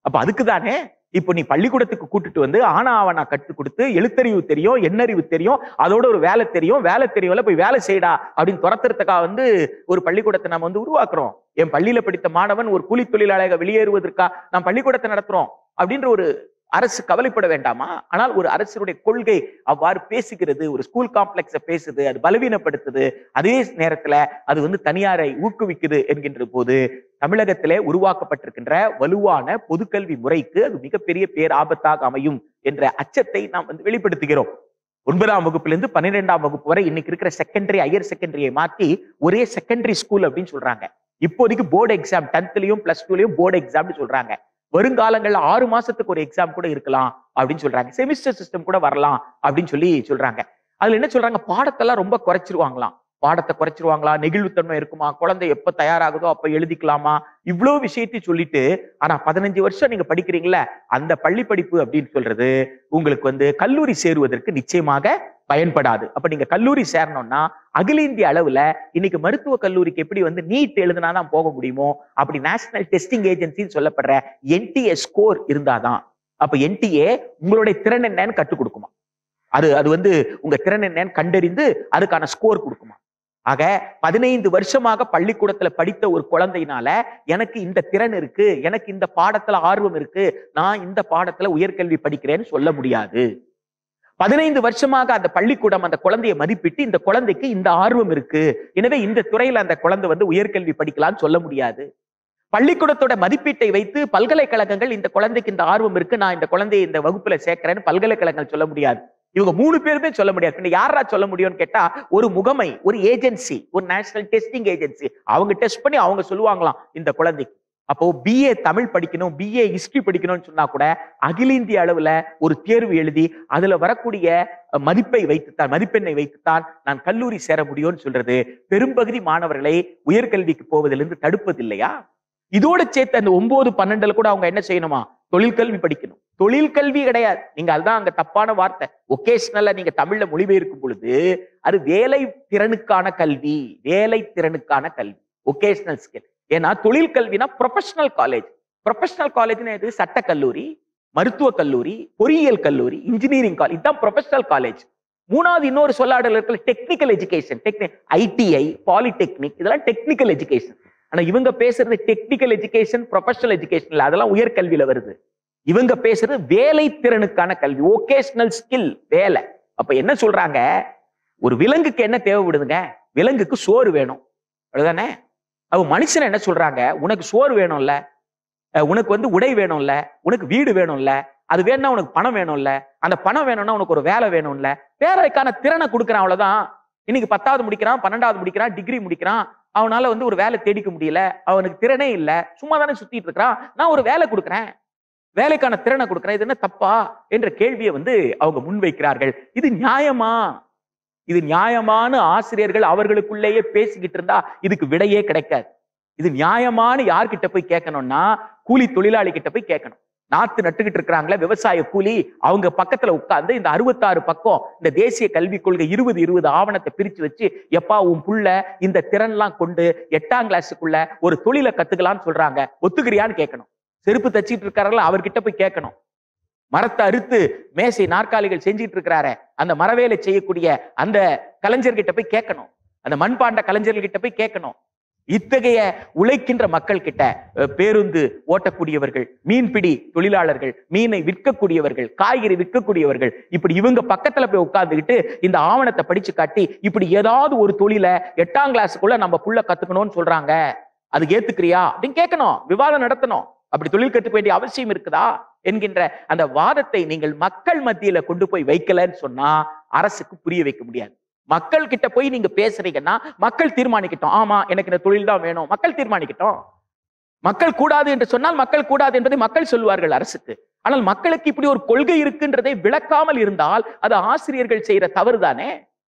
அப்ப அதுக்குதானே இப்போ நீ பள்ளிக்கூடத்துக்கு கூட்டிட்டு ஆனா அவனா கற்றுக் கொடுத்து எழுத்தறிவு தெரியும், எண்ணறிவு தெரியும், அதோட ஒரு வேலை தெரியும்ல போய் வேலை செய்யடா அப்படின்னு துரத்துறதுக்காக ஒரு பள்ளிக்கூடத்தை நம்ம உருவாக்குறோம். என் பள்ளியில படித்த மாணவன் ஒரு கூலி தொழிலாளியாக வெளியேறுவதற்கா நாம் பள்ளிக்கூடத்தை நடத்துறோம் அப்படின்ற ஒரு அரசு கவலைப்பட வேண்டாமா? ஆனால் ஒரு அரசுடைய கொள்கை அவ்வாறு பேசுகிறது, ஒரு ஸ்கூல் காம்ப்ளெக்ஸை பேசுது, அது பலவீனப்படுத்துது, அதே நேரத்துல அது தனியாரை ஊக்குவிக்குது என்கின்ற போது தமிழகத்திலே உருவாக்கப்பட்டிருக்கின்ற வலுவான பொதுக்கல்வி முறைக்கு அது மிகப்பெரிய பேராபத்தாக அமையும் என்ற அச்சத்தை நாம் வெளிப்படுத்துகிறோம். 9ஆம் வகுப்பிலிருந்து 12ஆம் வகுப்பு வரை இன்னைக்கு இருக்கிற செகண்டரி, ஹையர் செகண்டரியை மாற்றி ஒரே செகண்டரி ஸ்கூல் அப்படின்னு சொல்றாங்க. இப்போதைக்கு போர்டு எக்ஸாம் 10th-லயும் +2-லயும் போர்டு எக்ஸாம்னு சொல்றாங்க. வருங்காலங்கள்ல 6 மாசத்துக்கு ஒரு எக்ஸாம் கூட இருக்கலாம் அப்படின்னு சொல்றாங்க. செமிஸ்டர் சிஸ்டம் கூட வரலாம் அப்படின்னு சொல்றாங்க. அதுல என்ன சொல்றாங்க? பாடத்தெல்லாம் ரொம்ப குறைச்சிருவாங்களாம். நெகிழ்வுத்தன்மை இருக்குமா, குழந்தை எப்ப தயாராகுதோ அப்ப எழுதிக்கலாமா, இவ்வளவு விஷயத்தையும் சொல்லிட்டு ஆனா 15 வருஷம் நீங்க படிக்கிறீங்களா அந்த பள்ளி படிப்பு அப்படின்னு சொல்றது உங்களுக்கு கல்லூரி சேருவதற்கு நிச்சயமாக பயன்படாது. அப்ப நீங்க கல்லூரி சேரணும்னா அகில இந்திய அளவுல இன்னைக்கு மருத்துவ கல்லூரிக்கு எப்படி வந்து நீட் எழுதுனாதான் போக முடியுமோ அப்படி நேஷனல் டெஸ்டிங் ஏஜென்சின்னு சொல்லப்படுற NTA ஸ்கோர் இருந்தாதான். அப்ப NTA உங்களுடைய திறன் என்னன்னு கற்றுக் கொடுக்குமா, அது வந்து உங்க திறன் என்னன்னு கண்டறிந்து அதுக்கான ஸ்கோர் கொடுக்குமா. ஆக 15 வருஷமாக பள்ளிக்கூடத்துல படித்த ஒரு குழந்தையினால எனக்கு இந்த திறன் இருக்கு, எனக்கு இந்த பாடத்துல ஆர்வம் இருக்கு, நான் இந்த பாடத்துல உயர்கல்வி படிக்கிறேன்னு சொல்ல முடியாது. 15 வருஷமாக அந்த பள்ளிக்கூடம் அந்த குழந்தையை மதிப்பிட்டு இந்த குழந்தைக்கு இந்த ஆர்வம் இருக்கு, எனவே இந்த துறையில அந்த குழந்தை வந்து உயர்கல்வி படிக்கலாம்னு சொல்ல முடியாது. பள்ளிக்கூடத்தோட மதிப்பீட்டை வைத்து பல்கலைக்கழகங்கள் இந்த குழந்தைக்கு இந்த ஆர்வம் இருக்கு, நான் இந்த குழந்தையை இந்த வகுப்புல சேர்க்கிறேன்னு பல்கலைக்கழகங்கள் சொல்ல முடியாது. இவங்க 3 பேருமே சொல்ல முடியாது. யாரா சொல்ல முடியும்னு கேட்டா ஒரு முகமை, ஒரு ஏஜென்சி, ஒரு நேஷனல் டெஸ்டிங் ஏஜென்சி, அவங்க டெஸ்ட் பண்ணி அவங்க சொல்லுவாங்களாம் இந்த குழந்தைக்கு. அப்போ BA தமிழ் படிக்கணும், BA ஹிஸ்டரி படிக்கணும்னு சொன்னா கூட அகில இந்திய அளவுல ஒரு தேர்வு எழுதி அதுல வரக்கூடிய மதிப்பெண்ணை வைத்துத்தான் நான் கல்லூரி சேர முடியும்னு சொல்றது பெரும்பகுதி மாணவர்களை உயர்கல்விக்கு போவதிலிருந்து தடுப்பது இல்லையா? இதோட சேர்த்து அந்த 9, 12 கூட அவங்க என்ன செய்யணுமா, தொழிற்கல்வி படிக்கணும். தொழில் கல்வி கிடையாது, நீங்க அதுதான் அங்க தப்பான வார்த்தை. ஒகேஷனல்ல நீங்க தமிழ்ல மொழிபெயர்க்கும் பொழுது அது வேலை திறனுக்கான கல்வி, வேலை திறனுக்கான கல்வி, ஒகேஷனல் ஸ்கில். ஏன்னா தொழில் கல்வினா ப்ரொஃபஷனல் காலேஜ். ப்ரொஃபஷனல் காலேஜ்னா எது? சட்ட கல்லூரி, மருத்துவ கல்லூரி, பொறியியல் கல்லூரி, இன்ஜினியரிங் காலேஜ், இதுதான் ப்ரொஃபஷனல் காலேஜ். மூணாவது இன்னொரு சொல்லாடல் இருக்கிற டெக்னிக்கல் எஜுகேஷன், ITI, பாலிடெக்னிக், இதெல்லாம் டெக்னிக்கல் எஜுகேஷன். ஆனா இவங்க பேசுறது டெக்னிக்கல் எஜுகேஷன், ப்ரொஃபஷனல் எஜுகேஷன் இல்ல, அதெல்லாம் உயர்கல்வியில வருது. இவங்க பேசுறது வேலை திறனுக்கான கல்வி, ஒகேஷனல் ஸ்கில், வேலை. அப்ப என்ன சொல்றாங்க, ஒரு விலங்குக்கு என்ன தேவைப்படுதுங்க? விலங்குக்கு சோறு வேணும், அவ்வளவுதானே? அவ மனுஷன் என்ன சொல்றாங்க, உனக்கு சோறு வேணும்ல, உனக்கு வந்து உடை வேணும்ல, உனக்கு வீடு வேணும்ல, அது வேணும்னா உனக்கு பணம் வேணும்ல, அந்த பணம் வேணும்னா உனக்கு ஒரு வேலை வேணும்ல, வேலைக்கான திறனை கொடுக்குறான், அவ்வளவுதான். இன்னைக்கு 10வது முடிக்கிறான், 12வது முடிக்கிறான், டிகிரி முடிக்கிறான், அவனால வந்து ஒரு வேலை தேடிக்க முடியல, அவனுக்கு திறனே இல்லை, சும்மா தானே சுத்திட்டு இருக்கிறான், நான் ஒரு வேலை கொடுக்குறேன், வேலைக்கான திறனை கொடுக்குறேன், இது என்ன தப்பா என்ற கேள்வியை வந்து அவங்க முன்வைக்கிறார்கள். இது நியாயமா? இது நியாயமான ஆசிரியர்கள் அவர்களுக்குள்ளேயே பேசிக்கிட்டு இருந்தா இதுக்கு விடையே கிடைக்காது. இது நியாயமான யார்கிட்ட போய் கேட்கணும்னா கூலி தொழிலாளி கிட்ட போய் கேட்கணும். நாத்து நட்டுக்கிட்டு இருக்கிறாங்களே விவசாய கூலி, அவங்க பக்கத்துல உட்கார்ந்து இந்த 66 பக்கம் இந்த தேசிய கல்விக் கொள்கை 20-20 ஆவணத்தை பிரிச்சு வச்சு, எப்பா உன் புள்ள இந்த திறன்லாம் கொண்டு 8ஆம் கிளாஸுக்குள்ள ஒரு தொழிலை கத்துக்கலாம்னு சொல்றாங்க, ஒத்துக்கிறியான்னு கேட்கணும். செருப்பு தச்சிட்டு இருக்காருல்ல அவர்கிட்ட போய் கேட்கணும். மரத்தை அறுத்து மேசை நாற்காலிகள் செஞ்சிட்டு இருக்கிறாரு, அந்த மரவேலை செய்யக்கூடிய அந்த கலைஞர்கிட்ட போய் கேட்கணும், அந்த மண்பாண்ட கலைஞர்கிட்ட போய் கேட்கணும். இத்தகைய உழைக்கின்ற மக்கள் கிட்ட, பேருந்து ஓட்டக்கூடியவர்கள், மீன்பிடி தொழிலாளர்கள், மீனை விற்கக்கூடியவர்கள், காய்கறி விற்கக்கூடியவர்கள், இப்படி இவங்க பக்கத்துல போய் உட்கார்ந்துக்கிட்டு இந்த ஆவணத்தை படிச்சு காட்டி, இப்படி ஏதாவது ஒரு தொழிலை 8ஆம் கிளாஸுக்குள்ள நம்ம புள்ள கத்துக்கணும்னு சொல்றாங்க, அது ஏத்துக்கிறியா அப்படின்னு கேட்கணும், விவாதம் நடத்தணும். அப்படி தொழில் கத்துக்க வேண்டிய அவசியம் இருக்குதா என்கின்ற அந்த வாதத்தை நீங்கள் மக்கள் மத்தியில கொண்டு போய் வைக்கலன்னு சொன்னா அரசுக்கு புரிய வைக்க முடியாது. மக்கள் கிட்ட போய் நீங்க பேசுறீங்கன்னா மக்கள் தீர்மானிக்கட்டும், ஆமா எனக்கு இந்த தொழில் தான் வேணும், மக்கள் தீர்மானிக்கட்டும். மக்கள் கூடாது என்று சொன்னால் மக்கள் கூடாது என்பதை மக்கள் சொல்வார்கள் அரசுக்கு. ஆனால் மக்களுக்கு இப்படி ஒரு கொள்கை இருக்குன்றதை விளக்காமல் இருந்தால் அது ஆசிரியர்கள் செய்யற தவறு தானே.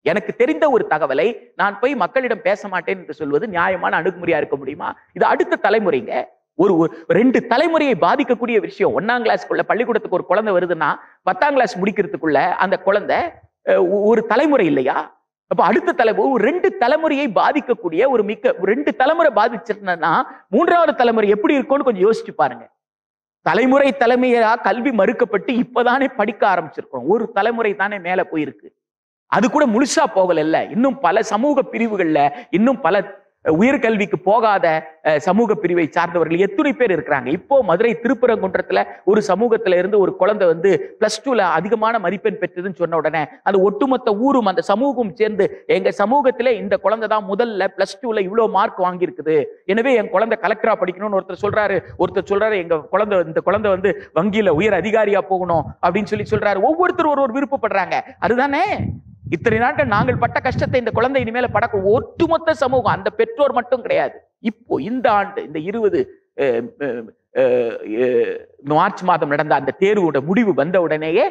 எனக்கு தெரிந்த ஒரு தகவலை நான் போய் மக்களிடம் பேச மாட்டேன் என்று சொல்வது நியாயமான அணுகுமுறையா இருக்க முடியுமா? இது அடுத்த தலைமுறைங்க, ஒரு 2 தலைமுறையை பாதிக்கக்கூடிய விஷயம். 1ஆம் கிளாஸ்க்குள்ள பள்ளிக்கூடத்துக்கு ஒரு குழந்தை வருதுன்னா 10ஆம் கிளாஸ் முடிக்கிறதுக்குள்ள அந்த குழந்தை ஒரு தலைமுறை இல்லையா? அப்ப அடுத்த தலைமுறை 2 தலைமுறையை பாதிக்கக்கூடிய ஒரு 2 தலைமுறை பாதிச்சிருந்தா 3வது தலைமுறை எப்படி இருக்கும்னு கொஞ்சம் யோசிச்சு பாருங்க. தலைமையா கல்வி மறுக்கப்பட்டு இப்பதானே படிக்க ஆரம்பிச்சிருக்கோம், ஒரு தலைமுறை தானே மேல போயிருக்கு, அது கூட முழுசா போகல. இன்னும் பல சமூக பிரிவுகள்ல, இன்னும் பல உயர்கல்விக்கு போகாத சமூக பிரிவை சார்ந்தவர்கள் எத்தனை பேர் இருக்கிறாங்க. இப்போ மதுரை திருப்பரங்குன்றத்துல ஒரு சமூகத்துல இருந்து ஒரு குழந்தை வந்து +2ல அதிகமான மதிப்பெண் பெற்றதுன்னு சொன்ன உடனே அந்த ஒட்டுமொத்த ஊரும் அந்த சமூகம் சேர்ந்து, எங்க சமூகத்துல இந்த குழந்தை தான் முதல்ல +2ல இவ்வளவு மார்க் வாங்கியிருக்குது, எனவே என் குழந்தை கலெக்டரா படிக்கணும்னு ஒருத்தர் சொல்றாரு, இந்த குழந்தை வந்து வங்கியில உயர் அதிகாரியா போகணும் அப்படின்னு சொல்றாரு. ஒவ்வொருத்தரும் ஒரு விருப்பப்படுறாங்க. அதுதானே இத்தனை நாட்கள் நாங்கள் பட்ட கஷ்டத்தை இந்த குழந்தை இனிமேல படக்க ஒட்டுமொத்த சமூகம், அந்த பெற்றோர் மட்டும் கிடையாது. இப்போ இந்த ஆண்டு இந்த 20 மார்ச் மாதம் நடந்த அந்த தேர்வோட முடிவு வந்த உடனேயே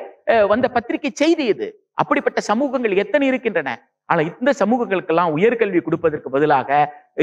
வந்த பத்திரிகை செய்தி இது. அப்படிப்பட்ட சமூகங்கள் எத்தனை இருக்கின்றன? ஆனா இந்த சமூகங்களுக்கெல்லாம் உயர்கல்வி கொடுப்பதற்கு பதிலாக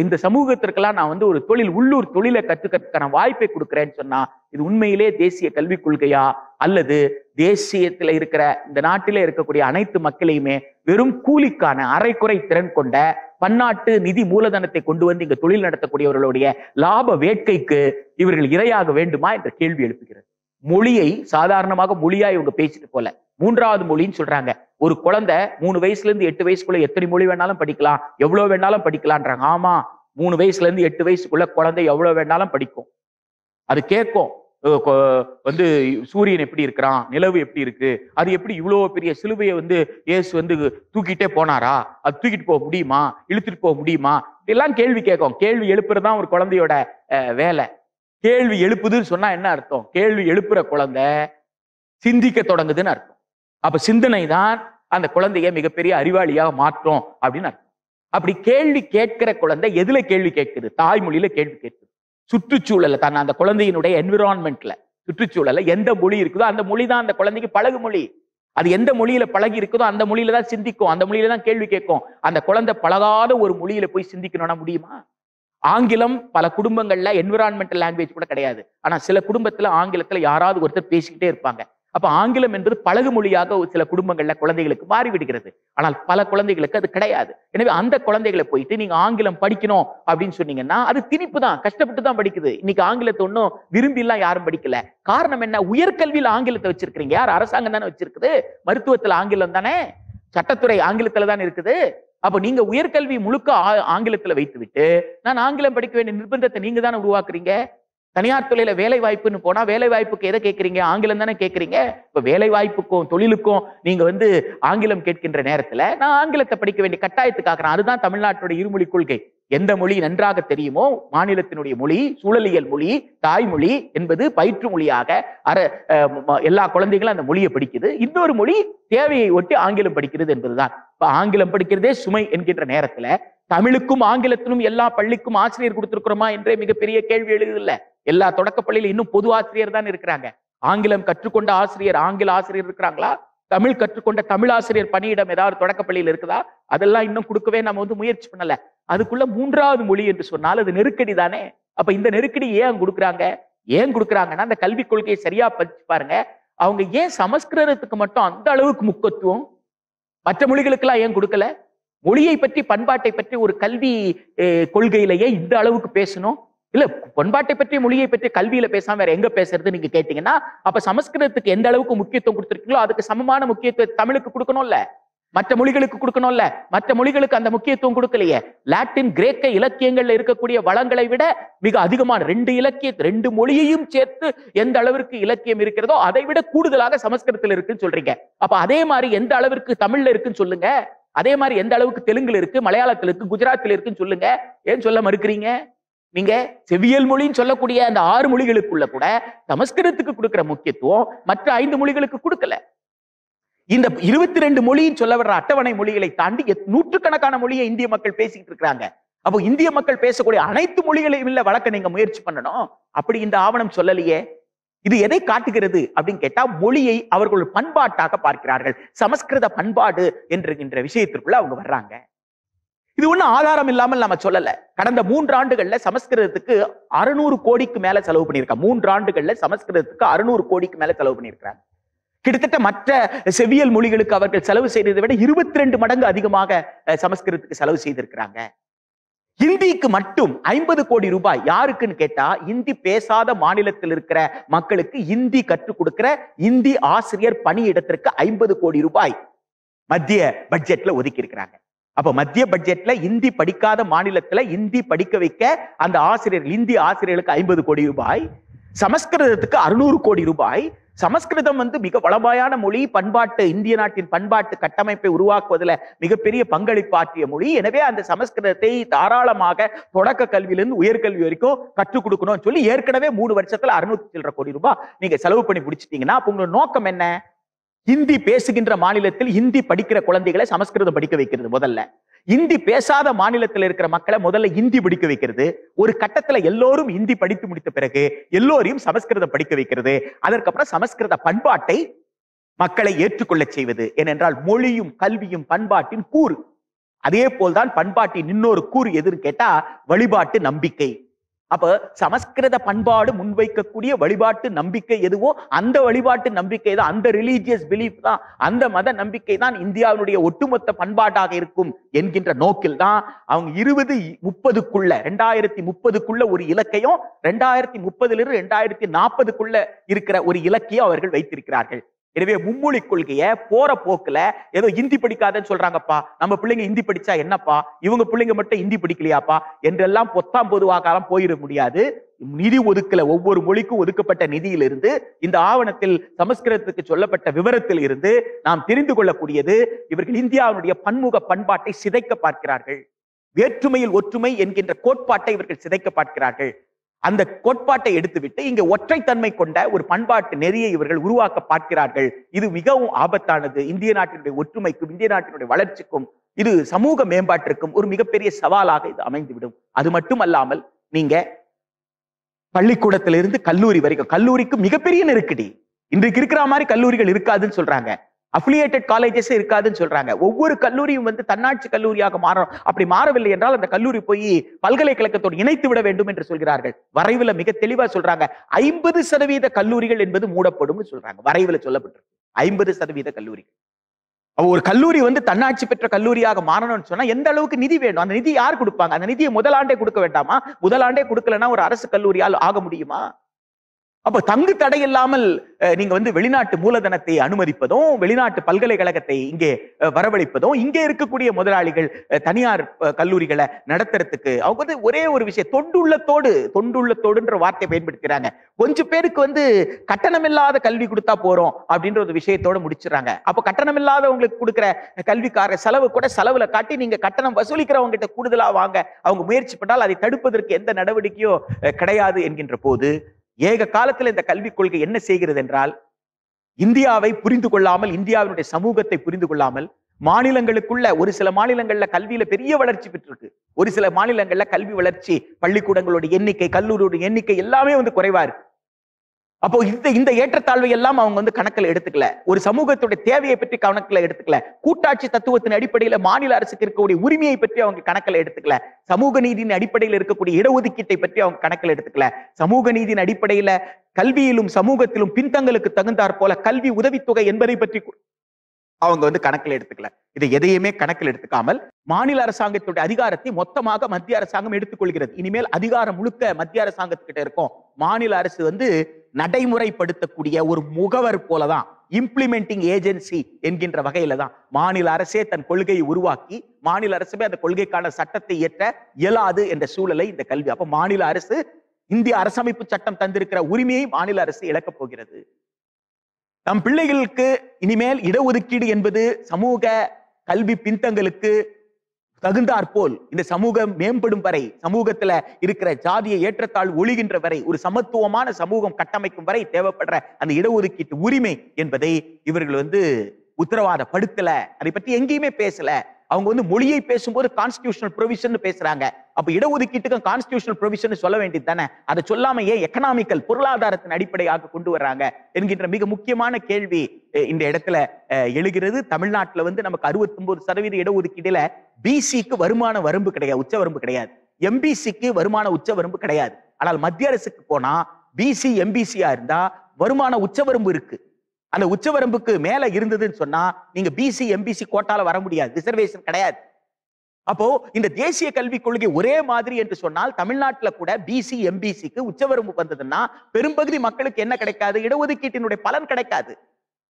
இந்த சமூகத்திற்கெல்லாம் நான் வந்து ஒரு தொழில், உள்ளூர் தொழிலை கற்றுக்கிறதுக்கான வாய்ப்பை கொடுக்குறேன்னு சொன்னா இது உண்மையிலே தேசிய கல்விக் கொள்கையா, அல்லது தேசியத்துல இருக்கிற இந்த நாட்டிலே இருக்கக்கூடிய அனைத்து மக்களையுமே வெறும் கூலிக்கான அரைக்குறை திறன் கொண்ட பன்னாட்டு நிதி மூலதனத்தை கொண்டு வந்து இங்க தொழில் நடத்தக்கூடியவர்களுடைய லாப வேட்கைக்கு இவர்கள் இரையாக வேண்டுமா என்ற கேள்வி எழுப்புகிறது. மொழியை சாதாரணமாக மொழியா இவங்க பேசிட்டு போல மூன்றாவது மொழின்னு சொல்றாங்க. ஒரு குழந்தை 3 வயசுல இருந்து 8 வயசுக்குள்ள எத்தனை மொழி வேணாலும் படிக்கலாம், எவ்வளவு வேணாலும் படிக்கலான்றாங்க. ஆமா, 3 வயசுல இருந்து 8 வயசுக்குள்ள குழந்தை எவ்வளவு வேணாலும் படிக்கும். அது கேட்கும், வந்து சூரியன் எப்படி இருக்கிறான், நிலவு எப்படி இருக்கு, அது எப்படி இவ்வளவு பெரிய சிலுவையை வந்து இயேசு வந்து தூக்கிட்டே போனாரா, அது தூக்கிட்டு போக முடியுமா, இழுத்துட்டு போக முடியுமா, இதெல்லாம் கேள்வி கேட்கும். கேள்வி எழுப்புறதுதான் ஒரு குழந்தையோட வேலை. கேள்வி எழுப்புதுன்னு சொன்னா என்ன அர்த்தம்? கேள்வி எழுப்புற குழந்தை சிந்திக்க தொடங்குதுன்னு அர்த்தம். அப்ப சிந்தனை தான் அந்த குழந்தைய மிகப்பெரிய அறிவாளியாக மாற்றும் அப்படின்னு அர்த்தம். அப்படி கேள்வி கேட்கிற குழந்தை எதுல கேள்வி கேட்குது? தாய்மொழியில கேள்வி கேட்குது. சுற்றுச்சூழல்ல தான், அந்த குழந்தையினுடைய என்விரான்மெண்ட்ல, சுற்றுச்சூழல்ல எந்த மொழி இருக்குதோ அந்த மொழி தான் அந்த குழந்தைக்கு பழகு மொழி. அது எந்த மொழியில பழகி இருக்குதோ அந்த மொழியில தான் சிந்திக்கும், அந்த மொழியில தான் கேள்வி கேட்கும். அந்த குழந்தை பழகாத ஒரு மொழியில போய் சிந்திக்கணும்னா முடியுமா? ஆங்கிலம் பல குடும்பங்கள்ல என்விரான்மெண்டல் லாங்குவேஜ் கூட கிடையாது. ஆனா சில குடும்பத்துல ஆங்கிலத்துல யாராவது ஒருத்தர் பேசிக்கிட்டே இருப்பாங்க. அப்ப ஆங்கிலம் என்பது பழகு மொழியாக சில குடும்பங்கள்ல குழந்தைகளுக்கு மாறிவிடுகிறது. ஆனால் பல குழந்தைகளுக்கு அது கிடையாது. எனவே அந்த குழந்தைகளை போயிட்டு நீங்க ஆங்கிலம் படிக்கணும் அப்படின்னு சொன்னீங்கன்னா அது திணிப்பு தான், கஷ்டப்பட்டு தான் படிக்குது. இன்னைக்கு ஆங்கிலத்தை ஒன்னும் விரும்பி எல்லாம் யாரும் படிக்கல. காரணம் என்ன? உயர்கல்வியில ஆங்கிலத்தை வச்சிருக்கிறீங்க. யார்? அரசாங்கம் தானே வச்சிருக்குது. மருத்துவத்துல ஆங்கிலம் தானே, சட்டத்துறை ஆங்கிலத்துல தான் இருக்குது. அப்ப நீங்க உயர்கல்வி முழுக்க ஆங்கிலத்துல வைத்து விட்டு நான் ஆங்கிலம் படிக்க வேண்டிய நிர்பந்தத்தை நீங்க தானே உருவாக்குறீங்க. தனியார் துறையில வேலை வாய்ப்புன்னு போனா வேலை வாய்ப்புக்கு எதை கேட்கறீங்க? ஆங்கிலம் தானே கேட்கறீங்க. இப்ப வேலை வாய்ப்புக்கும் தொழிலுக்கும் நீங்க வந்து ஆங்கிலம் கேட்கின்ற நேரத்துல நான் ஆங்கிலத்தை படிக்க வேண்டிய கட்டாயத்துக்காகிறேன். அதுதான் தமிழ்நாட்டுடைய இருமொழி கொள்கை. எந்த மொழி நன்றாக தெரியுமோ மாநிலத்தினுடைய மொழி, சூழலியல் மொழி, தாய்மொழி என்பது பயிற்று மொழியாக எல்லா குழந்தைகளும் அந்த மொழியை படிக்குது. இன்னொரு மொழி தேவையை ஒட்டி ஆங்கிலம் படிக்கிறது என்பதுதான். இப்ப ஆங்கிலம் படிக்கிறதே சுமை என்கின்ற நேரத்துல தமிழுக்கும் ஆங்கிலத்திலும் எல்லா பள்ளிக்கும் ஆசிரியர் கொடுத்திருக்கிறோமா என்றே மிகப்பெரிய கேள்வி எழுதுதில்ல. எல்லா தொடக்க பள்ளியில இன்னும் பொது ஆசிரியர் தான் இருக்கிறாங்க. ஆங்கிலம் கற்றுக்கொண்ட ஆசிரியர், ஆங்கில ஆசிரியர் இருக்கிறாங்களா? தமிழ் கற்றுக்கொண்ட தமிழ் ஆசிரியர் பணியிடம் ஏதாவது தொடக்க பள்ளியில் இருக்குதா? அதெல்லாம் இன்னும் கொடுக்கவே நம்ம வந்து முயற்சி பண்ணல. அதுக்குள்ள மூன்றாவது மொழி என்று சொன்னால் அது நெருக்கடி தானே. அப்ப இந்த நெருக்கடி ஏன் கொடுக்குறாங்க? ஏன் கொடுக்குறாங்கன்னா அந்த கல்விக் கொள்கையை சரியா படிச்சு பாருங்க. அவங்க ஏன் சமஸ்கிருதத்துக்கு மட்டும் அந்த அளவுக்கு முக்கியத்துவம், மற்ற மொழிகளுக்கெல்லாம் ஏன் கொடுக்கல? மொழியை பற்றி, பண்பாட்டை பற்றி ஒரு கல்வி கொள்கையிலேயே இந்த அளவுக்கு பேசணும். இல்ல, பண்பாட்டை பற்றி, மொழியை பற்றி கல்வியில பேசாம வேற எங்க பேசுறது நீங்க கேட்டீங்கன்னா, அப்ப சமஸ்கிருதத்துக்கு எந்த அளவுக்கு முக்கியத்துவம் கொடுத்திருக்கீங்களோ அதுக்கு சமமான முக்கியத்துவம் தமிழுக்கு கொடுக்கணும்ல, மற்ற மொழிகளுக்கு கொடுக்கணும்ல. மற்ற மொழிகளுக்கு அந்த முக்கியத்துவம் கொடுக்கலையே. லாட்டின், கிரேக்க இலக்கியங்கள்ல இருக்கக்கூடிய வளங்களை விட மிக அதிகமான 2 மொழியையும் சேர்த்து எந்த அளவிற்கு இலக்கியம் இருக்கிறதோ அதை விட கூடுதலாக சமஸ்கிருதத்தில் இருக்குன்னு சொல்றீங்க. அப்ப அதே மாதிரி எந்த அளவிற்கு தமிழ்ல இருக்குன்னு சொல்லுங்க. அதே மாதிரி எந்த அளவுக்கு தெலுங்குல இருக்கு, மலையாளத்துல இருக்கு, குஜராத்தில் இருக்குன்னு சொல்லுங்க. ஏன் சொல்ல மறுக்கிறீங்க? நீங்க செவ்வியல் மொழின்னு சொல்லக்கூடிய அந்த 6 மொழிகளுக்குள்ள கூட சமஸ்கிருதத்துக்கு கொடுக்கிற முக்கியத்துவம் மற்ற 5 மொழிகளுக்கு கொடுக்கல. இந்த 22 மொழின்னு சொல்ல வர்ற அட்டவணை மொழிகளை தாண்டி நூற்றுக்கணக்கான மொழியை இந்திய மக்கள் பேசிக்கிட்டு இருக்கிறாங்க. அப்போ இந்திய மக்கள் பேசக்கூடிய அனைத்து மொழிகளையும் இல்ல வளர்க்க நீங்க முயற்சி பண்ணணும். அப்படி இந்த ஆவணம் சொல்லலையே. இது எதை காட்டுகிறது அப்படின்னு கேட்டா, மொழியை அவர்கள் பண்பாட்டாக பார்க்கிறார்கள். சமஸ்கிருத பண்பாடு என்கின்ற விஷயத்திற்குள்ள அவங்க வர்றாங்க. இது ஒன்னும் ஆதாரம் இல்லாமல் நம்ம சொல்லல. கடந்த 3 ஆண்டுகள்ல சமஸ்கிருதத்துக்கு 600 கோடிக்கு மேல செலவு பண்ணியிருக்காங்க. 3 ஆண்டுகள்ல சமஸ்கிருதத்துக்கு 600 கோடிக்கு மேல செலவு பண்ணியிருக்காங்க. கிட்டத்தட்ட மற்ற செவ்வியல் மொழிகளுக்கு அவர்கள் செலவு செய்ததை விட 22 மடங்கு அதிகமாக சமஸ்கிருதத்துக்கு செலவு செய்திருக்கிறாங்க. ஹிந்திக்கு மட்டும் 50 கோடி ரூபாய். யாருக்குன்னு கேட்டா, இந்தி பேசாத மாநிலத்தில் இருக்கிற மக்களுக்கு இந்தி கற்றுக் கொடுக்கிற இந்தி ஆசிரியர் பணியிடத்திற்கு 50 கோடி ரூபாய் மத்திய பட்ஜெட்ல ஒதுக்கி இருக்கிறாங்க. அப்ப மத்திய பட்ஜெட்ல இந்தி படிக்காத மாநிலத்துல இந்தி படிக்க வைக்க அந்த ஆசிரியர்கள், இந்தி ஆசிரியர்களுக்கு 50 கோடி ரூபாய், சமஸ்கிருதத்துக்கு 600 கோடி ரூபாய். சமஸ்கிருதம் வந்து மிக வளமாயான மொழி, பண்பாட்டு, இந்திய நாட்டின் பண்பாட்டு கட்டமைப்பை உருவாக்குவதில் மிகப்பெரிய பங்களிப்பு ஆற்றிய மொழி. எனவே அந்த சமஸ்கிருதத்தை தாராளமாக தொடக்க கல்வியிலிருந்து உயர்கல்வி வரைக்கும் கற்றுக் கொடுக்கணும்னு சொல்லி ஏற்கனவே 3 வருஷத்துல 600 சில்லற கோடி ரூபாய் நீங்க செலவு பண்ணி முடிச்சிட்டீங்கன்னா, அப்ப உங்களோட நோக்கம் என்ன? ஹிந்தி பேசுகின்ற மாநிலத்தில் ஹிந்தி படிக்கிற குழந்தைகளை சமஸ்கிருதம் படிக்க வைக்கிறது முதல்ல. ஹிந்தி பேசாத மாநிலத்தில் இருக்கிற மக்களை முதல்ல ஹிந்தி படிக்க வைக்கிறது. ஒரு கட்டத்துல எல்லோரும் ஹிந்தி படித்து முடித்த பிறகு எல்லோரையும் சமஸ்கிருதம் படிக்க வைக்கிறது. அதற்கப்புறம் சமஸ்கிருத பண்பாட்டை மக்களை ஏற்றுக்கொள்ள செய்வது. ஏனென்றால் மொழியும் கல்வியும் பண்பாட்டின் கூறு. அதே போல்தான் பண்பாட்டின் இன்னொரு கூறு எதுன்னு கேட்டா வழிபாட்டு நம்பிக்கை. அப்ப சமஸ்கிருத பண்பாடு முன்வைக்கக்கூடிய வழிபாட்டு நம்பிக்கை எதுவோ அந்த வழிபாட்டு நம்பிக்கை தான், அந்த ரிலீஜியஸ் பிலீஃப் தான், அந்த மத நம்பிக்கை தான் இந்தியாவுடைய ஒட்டுமொத்த பண்பாட்டாக இருக்கும் என்கின்ற நோக்கில் தான் அவங்க 2030க்குள்ள 2030க்குள்ள ஒரு இலக்கையும் 2030 2040க்குள்ள இருக்கிற ஒரு இலக்கையும் அவர்கள் வைத்திருக்கிறார்கள். எனவே மும்மொழி கொள்கைய போற போக்குல ஏதோ இந்தி படிக்காதன்னு சொல்றாங்கப்பா, நம்ம பிள்ளைங்க இந்தி படிச்சா என்னப்பா, இவங்க பிள்ளைங்க மட்டும் இந்தி படிக்கலையாப்பா என்றெல்லாம் பொத்தாம் பொதுவாக போயிட முடியாது. நிதி ஒதுக்கல, ஒவ்வொரு மொழிக்கும் ஒதுக்கப்பட்ட நிதியிலிருந்து இந்த ஆவணத்தில் சமஸ்கிருதத்துக்கு சொல்லப்பட்ட விவரத்தில் இருந்து நாம் தெரிந்து கொள்ளக்கூடியது, இவர்கள் இந்தியாவுடைய பன்முக பண்பாட்டை சிதைக்க பார்க்கிறார்கள். வேற்றுமையில் ஒற்றுமை என்கின்ற கோட்பாட்டை இவர்கள் சிதைக்க பார்க்கிறார்கள். அந்த கோட்பாட்டை எடுத்துவிட்டு இங்க ஒற்றைத்தன்மை கொண்ட ஒரு பண்பாட்டு நெறியை இவர்கள் உருவாக்க பார்க்கிறார்கள். இது மிகவும் ஆபத்தானது. இந்திய நாட்டினுடைய ஒற்றுமைக்கும் இந்திய நாட்டினுடைய வளர்ச்சிக்கும் இது சமூக மேம்பாட்டிற்கும் ஒரு மிகப்பெரிய சவாலாக இது அமைந்துவிடும். அது மட்டுமல்லாமல் நீங்க பள்ளிக்கூடத்திலிருந்து கல்லூரி வரைக்கும், கல்லூரிக்கு மிகப்பெரிய நெருக்கடி. இன்றைக்கு இருக்கிற மாதிரி கல்லூரிகள் இருக்காதுன்னு சொல்றாங்க. அஃபிலியேட்டட் காலேஜஸ் இருக்காதுன்னு சொல்றாங்க. ஒவ்வொரு கல்லூரியும் தன்னாட்சி கல்லூரியாக மாறும். அப்படி மாறவில்லை என்றால் அந்த கல்லூரி போய் பல்கலைக்கழகத்தோடு இணைத்து விட வேண்டும் என்று சொல்கிறார்கள். வரைவுல மிக தெளிவா சொல்றாங்க, 50% கல்லூரிகள் என்பது மூடப்படும் சொல்றாங்க. வரைவுல சொல்லப்பட்டிருக்கு 50% கல்லூரிகள். ஒரு கல்லூரி தன்னாட்சி பெற்ற கல்லூரியாக மாறணும்னு சொன்னா எந்த அளவுக்கு நிதி வேணும்? அந்த நிதி யார் கொடுப்பாங்க? அந்த நிதியை முதலாண்டே கொடுக்க வேண்டாமா? முதலாண்டே கொடுக்கலன்னா ஒரு அரசு கல்லூரியால் ஆக முடியுமா? அப்ப தங்கு தடை இல்லாமல் நீங்க வெளிநாட்டு மூலதனத்தை அனுமதிப்பதும், வெளிநாட்டு பல்கலைக்கழகத்தை இங்கே வரவழைப்பதும், இங்கே இருக்கக்கூடிய முதலாளிகள் தனியார் கல்லூரிகளை நடத்துறதுக்கு அவங்க ஒரே ஒரு விஷயம், தொண்டுள்ளத்தோடுன்ற வார்த்தையை பயன்படுத்துறாங்க. கொஞ்சம் பேருக்கு கட்டணமில்லாத கல்வி கொடுத்தா போறோம் அப்படின்ற ஒரு விஷயத்தோட முடிச்சிடறாங்க. அப்ப கட்டணமில்லாதவங்களுக்கு கொடுக்கிற கல்விக்கார செலவு கூட செலவுல காட்டி நீங்க கட்டணம் வசூலிக்கிறவங்க கிட்ட கூடுதலா வாங்க அவங்க முயற்சி பண்ணால் அதை தடுப்பதற்கு எந்த நடவடிக்கையோ கிடையாது என்கின்ற போது ஏக காலத்தில் இந்த கல்விக் கொள்கை என்ன செய்கிறது என்றால், இந்தியாவை புரிந்து கொள்ளாமல், இந்தியாவினுடைய சமூகத்தை புரிந்து கொள்ளாமல், மாநிலங்களுக்குள்ள ஒரு சில மாநிலங்கள்ல கல்வியில பெரிய வளர்ச்சி பெற்றிருக்கு, ஒரு சில மாநிலங்கள்ல கல்வி வளர்ச்சி, பள்ளிக்கூடங்களோட எண்ணிக்கை, கல்லூரியோட எண்ணிக்கை எல்லாமே குறைவா இருக்கு. அப்போ இந்த ஏற்றத்தாழ்வை எல்லாம் அவங்க கணக்கில் எடுத்துக்கல. ஒரு சமூகத்துடைய தேவையை பற்றி கணக்கில் எடுத்துக்கல. கூட்டாட்சி தத்துவத்தின் அடிப்படையில மாநில அரசுக்கு இருக்கக்கூடிய உரிமையை பற்றி அவங்க கணக்கில் எடுத்துக்கல. சமூக நீதியின் அடிப்படையில் இருக்கக்கூடிய இடஒதுக்கீட்டை பற்றி அவங்க கணக்கில் எடுத்துக்கல. சமூக நீதியின் அடிப்படையில கல்வியிலும் சமூகத்திலும் பின்தங்களுக்கு தகுந்தாற் போல கல்வி உதவித்தொகை என்பதை பற்றி அவங்க கணக்கில் எடுத்துக்கல. இதை எதையுமே கணக்கில் எடுத்துக்காமல் மாநில அரசாங்கத்துடைய அதிகாரத்தை மொத்தமாக மத்திய அரசாங்கம் எடுத்துக்கொள்கிறது. இனிமேல் அதிகாரம் முழுக்க மத்திய அரசாங்கத்துக்கிட்ட இருக்கும். மாநில அரசு நடைமுறைப்படுத்தக்கூடிய ஒரு முகவர் போலதான், இம்ப்ளிமெண்டிங் ஏஜென்சி என்கின்ற வகையில தான் மாநில அரசே தன் கொள்கையை உருவாக்கி மாநில அரசுமே அந்த கொள்கைக்கான சட்டத்தை இயற்ற இயலாது என்ற சூழலை இந்த கல்வி. அப்ப மாநில அரசு இந்திய அரசமைப்பு சட்டம் தந்திருக்கிற உரிமையை மாநில அரசு இழக்கப் போகிறது. நம் பிள்ளைகளுக்கு இனிமேல் இடஒதுக்கீடு என்பது சமூக கல்வி பின்தங்களுக்கு தகுந்தாற்போல் இந்த சமூகம் மேம்படும் வரை, சமூகத்துல இருக்கிற ஜாதிய ஏற்றத்தாழ்வு ஒழிகின்ற வரை, ஒரு சமத்துவமான சமூகம் கட்டமைக்கும் வரை தேவைப்படுற அந்த இடஒதுக்கீட்டு உரிமை என்பதை இவர்கள் உத்தரவாதப்படுத்தல. அதை பற்றி எங்கேயுமே பேசல. அவங்க மொழியை பேசும்போது கான்ஸ்டிடியூஷனல் ப்ரொவிஷன் பேசுறாங்க. அப்ப இடஒதுக்கீட்டுக்கு கான்ஸ்டிடியூஷனல் ப்ரொவிஷன் சொல்ல வேண்டியது தானே? அதை சொல்லாம ஏன் எக்கனாமிக்கல் பொருளாதாரத்தின் அடிப்படையாக கொண்டு வர்றாங்க என்கின்ற மிக முக்கியமான கேள்வி இந்த இடத்துல எழுகிறது. தமிழ்நாட்டுல நமக்கு 69% இடஒதுக்கீடுல பிசிக்கு வருமான வரம்பு கிடையாது, உச்ச வரம்பு கிடையாது. எம்பிசிக்கு வருமான உச்ச வரம்பு கிடையாது. ஆனால் மத்திய அரசுக்கு போனா பிசி எம்பிசியா இருந்தா வருமான உச்சவரம்பு இருக்கு. அந்த உச்சவரம்புக்கு மேல இருந்ததுன்னு சொன்னா நீங்க பிசி எம்பிசி கோட்டால வர முடியாது, ரிசர்வேஷன் கிடையாது. அப்போ இந்த தேசிய கல்விக் கொள்கை ஒரே மாதிரி என்று சொன்னால் தமிழ்நாட்டுல கூட பிசி எம்பிசிக்கு உச்சவரம்பு வந்ததுன்னா பெரும்பகுதி மக்களுக்கு என்ன கிடைக்காது? இடஒதுக்கீட்டினுடைய பலன் கிடைக்காது.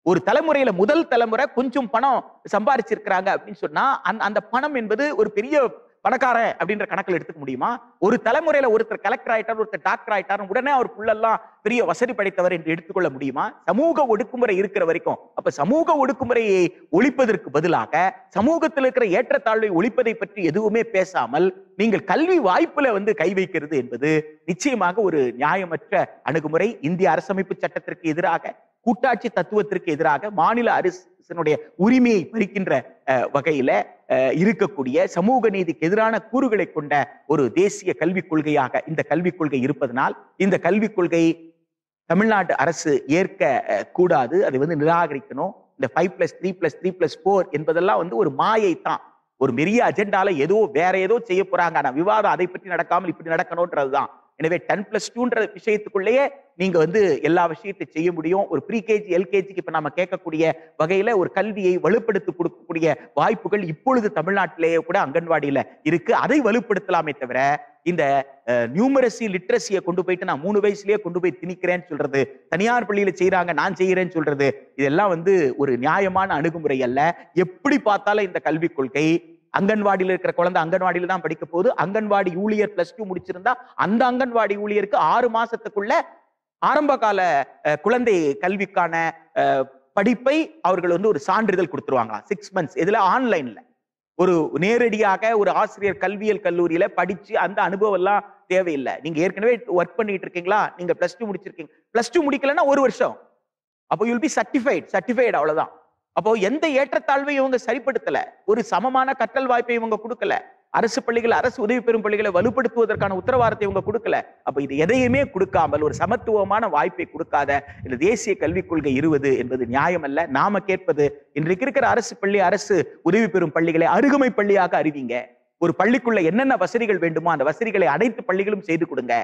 ஒரு தலைமுறையில முதல் தலைமுறை கொஞ்சம் பணம் சம்பாதிச்சிருக்கிறாங்க அப்படின்னு சொன்னா அந்த பணம் என்பது ஒரு பெரிய பணக்காரன் அப்படின்ற கணக்கில் எடுத்துக்க முடியுமா? ஒரு தலைமுறையில ஒருத்தர் கலெக்டர் ஆயிட்டார், ஒருத்தர் டாக்டர் ஆயிட்டார், உடனே அவர் புள்ளெல்லாம் பெரிய வசதி படைத்தவர் என்று எடுத்துக்கொள்ள முடியுமா? சமூக ஒடுக்குமுறை இருக்கிற வரைக்கும். அப்ப சமூக ஒடுக்குமுறையை ஒழிப்பதற்கு பதிலாக சமூகத்தில் இருக்கிற ஏற்றத்தாழ்வை ஒழிப்பதை பற்றி எதுவுமே பேசாமல் நீங்கள் கல்வி வாய்ப்புல கை வைக்கிறது என்பது நிச்சயமாக ஒரு நியாயமற்ற அணுகுமுறை. இந்திய அரசமைப்பு சட்டத்திற்கு எதிராக, கூட்டாட்சி தத்துவத்திற்கு எதிராக, மாநில அரசினுடைய உரிமையை பறிக்கின்ற வகையில இருக்கக்கூடிய சமூக நீதிக்கு எதிரான கூறுகளை கொண்ட ஒரு தேசிய கல்விக் கொள்கையாக இந்த கல்விக் கொள்கை இருப்பதனால் இந்த கல்விக் கொள்கை தமிழ்நாட்டு அரசு ஏற்க கூடாது. அதை நிராகரிக்கணும். இந்த 5+3+3+4 என்பதெல்லாம் ஒரு மாயை தான். ஒரு பெரிய அஜெண்டால ஏதோ வேற ஏதோ செய்ய போறாங்க. ஆனா விவாதம் அதை பற்றி நடக்காமல் இப்படி நடக்கணும்ன்றதுதான். எனவே 10+2ன்ற விஷயத்துக்குள்ளேயே நீங்க எல்லா விஷயத்தையும் செய்ய முடியும். ஒரு ப்ரீகேஜி எல்கேஜிக்கு இப்ப நம்ம கேட்கக்கூடிய வகையில ஒரு கல்வியை வலுப்படுத்தி கொடுக்கக்கூடிய வாய்ப்புகள் இப்பொழுது தமிழ்நாட்டிலேயே கூட அங்கன்வாடியில இருக்கு. அதை வலுப்படுத்தலாமே தவிர இந்த நியூமரசி லிட்ரஸியை கொண்டு போயிட்டு நான் 3 வயசுலயே கொண்டு போய் திணிக்கிறேன்னு சொல்றது, தனியார் பள்ளியில செய்யறாங்க நான் செய்யறேன்னு சொல்றது, இதெல்லாம் ஒரு நியாயமான அணுகுமுறை அல்ல. எப்படி பார்த்தாலும் இந்த கல்விக் கொள்கை அங்கன்வாடியில் இருக்கிற குழந்தை அங்கன்வாடியில தான் படிக்க போகுது. அங்கன்வாடி ஊழியர் +2 முடிச்சிருந்தா அந்த அங்கன்வாடி ஊழியருக்கு 6 மாசத்துக்குள்ள ஆரம்ப கால குழந்தை கல்விக்கான படிப்பை அவர்கள் ஒரு சான்றிதழ் கொடுத்துருவாங்க. 6 months. இதுல ஆன்லைன்ல ஒரு நேரடியாக ஒரு ஆசிரியர் கல்வியல் கல்லூரியில படிச்சு அந்த அனுபவம் எல்லாம் தேவையில்லை. நீங்க ஏற்கனவே ஒர்க் பண்ணிட்டு இருக்கீங்களா, நீங்க +2 முடிச்சிருக்கீங்க, +2 முடிக்கலன்னா 1 வருஷம், அப்போ யூல் பி சர்டிஃபைட் அவ்வளவுதான். அப்போ எந்த ஏற்றத்தாழ்வையும் இவங்க சரிப்படுத்தல, ஒரு சமமான கற்றல் வாய்ப்பை இவங்க கொடுக்கல, அரசு பள்ளிகள் அரசு உதவி பெறும் பள்ளிகளை வலுப்படுத்துவதற்கான உத்தரவாதத்தை இவங்க கொடுக்கல. அப்ப இது எதையுமே கொடுக்காமல் ஒரு சமத்துவமான வாய்ப்பை கொடுக்காத இந்த தேசிய கல்விக் கொள்கை 20 என்பது நியாயம் அல்ல. நாம கேட்பது, இன்றைக்கு இருக்கிற அரசு பள்ளி அரசு உதவி பெறும் பள்ளிகளை அருகமை பள்ளியாக அறிவிங்க. ஒரு பள்ளிக்குள்ள என்னென்ன வசதிகள் வேண்டுமோ அந்த வசதிகளை அனைத்து பள்ளிகளும் செய்து கொடுங்க.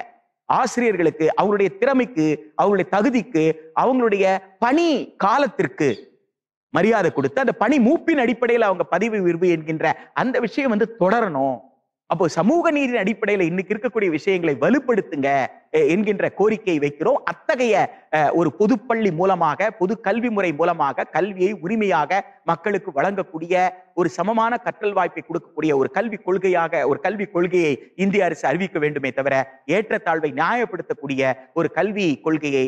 ஆசிரியர்களுக்கு அவங்களுடைய திறமைக்கு அவங்களுடைய தகுதிக்கு அவங்களுடைய பணி காலத்திற்கு மரியாதை கொடுத்து அந்த பணி மூப்பின் அடிப்படையில் அவங்க பதவி உயர்வு என்கின்ற அந்த விஷயம் தொடரணும். அப்போ சமூக நீதியின் அடிப்படையில் இன்னைக்கு இருக்கக்கூடிய விஷயங்களை வலுப்படுத்துங்க என்கின்ற கோரிக்கையை வைக்கிறோம். அத்தகைய ஒரு பொதுப்பள்ளி மூலமாக பொது கல்வி முறை மூலமாக கல்வியை உரிமையாக மக்களுக்கு வழங்கக்கூடிய ஒரு சமமான கற்றல் வாய்ப்பை கொடுக்கக்கூடிய ஒரு கல்விக் கொள்கையாக ஒரு கல்விக் கொள்கையை இந்திய அரசு அறிவிக்க வேண்டுமே தவிர ஏற்றத்தாழ்வை நியாயப்படுத்தக்கூடிய ஒரு கல்வி கொள்கையை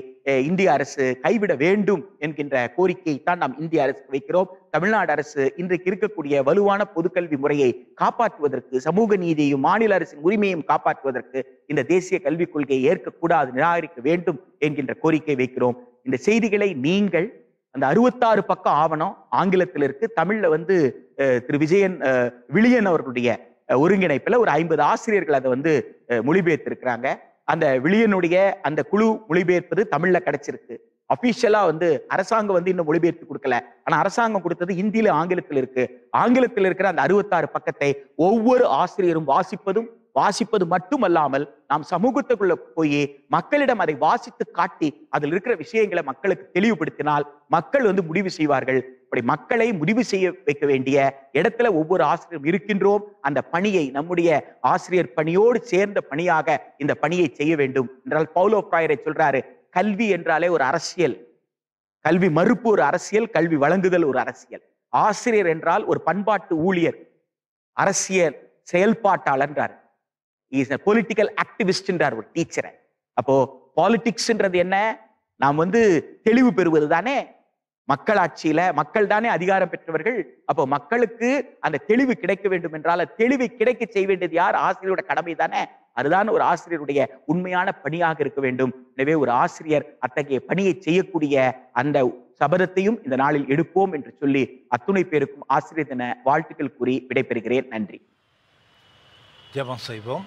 இந்திய அரசு கைவிட வேண்டும் என்கின்ற கோரிக்கையை தான் நாம் இந்திய அரசு வைக்கிறோம். தமிழ்நாடு அரசு இன்றைக்கு இருக்கக்கூடிய வலுவான பொதுக்கல்வி முறையை காப்பாற்றுவதற்கு, சமூக நீதியையும் மாநில அரசின் உரிமையும் காப்பாற்றுவதற்கு இந்த தேசிய கல்விக் கொள்கையை ஏற்கக்கூடாது, நிராகரிக்க வேண்டும் என்கின்ற கோரிக்கை வைக்கிறோம். இந்த செய்திகளை நீங்கள் அந்த 66 பக்கம் ஆவணம் ஆங்கிலத்தில் இருக்கு, தமிழ்ல திரு விழியன் அவர்களுடைய ஒருங்கிணைப்புல ஒரு 50 ஆசிரியர்கள் அதை மொழிபெயர்த்திருக்கிறாங்க. அந்த விழியனுடைய அந்த குழு மொழிபெயர்ப்பது தமிழ்ல கிடைச்சிருக்கு. அபிஷியலா அரசாங்கம் இன்னும் மொழிபெயர்த்து கொடுக்கல. ஆனா அரசாங்கம் கொடுத்தது இந்தியில ஆங்கிலத்தில் இருக்கு. ஆங்கிலத்தில் இருக்கிற அந்த 66 பக்கத்தை ஒவ்வொரு ஆசிரியரும் வாசிப்பது மட்டுமல்லாமல் நாம் சமூகத்துக்குள்ள போய் மக்களிடம் அதை வாசித்து காட்டி அதில் இருக்கிற விஷயங்களை மக்களுக்கு தெளிவுபடுத்தினால் மக்கள் முடிவு செய்வார்கள். அப்படி மக்களை முடிவு செய்ய வைக்க வேண்டிய இடத்துல ஒவ்வொரு ஆசிரியரும் இருக்கின்றோம். அந்த பணியை நம்முடைய ஆசிரியர் பணியோடு சேர்ந்த பணியாக இந்த பணியை செய்ய வேண்டும் என்றால் பவுலோ ஃப்ராயரை சொல்றாரு, கல்வி என்றாலே ஒரு அரசியல், கல்வி மறுப்பு ஒரு அரசியல், கல்வி வழங்குதல் ஒரு அரசியல். ஆசிரியர் என்றால் ஒரு பண்பாட்டு ஊழியர், அரசியல் செயல்பாட்டாளர் என்றார். இஸ் a political activist என்றார் ஒரு டீச்சரை. அப்போ பாலிடிக்ஸ்ன்றது என்ன? நாம் தெளிவு பெறுவது தானே. மக்களாட்சியில மக்கள் தானே அதிகாரம் பெற்றவர்கள். அப்போ மக்களுக்கு அந்த தெளிவு கிடைக்க வேண்டும் என்றால் தெளிவை கிடைக்க செய்ய வேண்டியது யார்? ஆசிரியரோட கடமை தானே. அதுதான் ஒரு ஆசிரியருடைய உண்மையான பணியாக இருக்க வேண்டும். எனவே ஒரு ஆசிரியர் அத்தகைய பணியை செய்யக்கூடிய அந்த சபதத்தையும் இந்த நாளில் எடுப்போம் என்று சொல்லி அத்துணை பேருக்கும் ஆசிரியர் தின வாழ்த்துக்கள் கூறி விடைபெறுகிறேன். நன்றி. ஜெபம் செய்வோம்.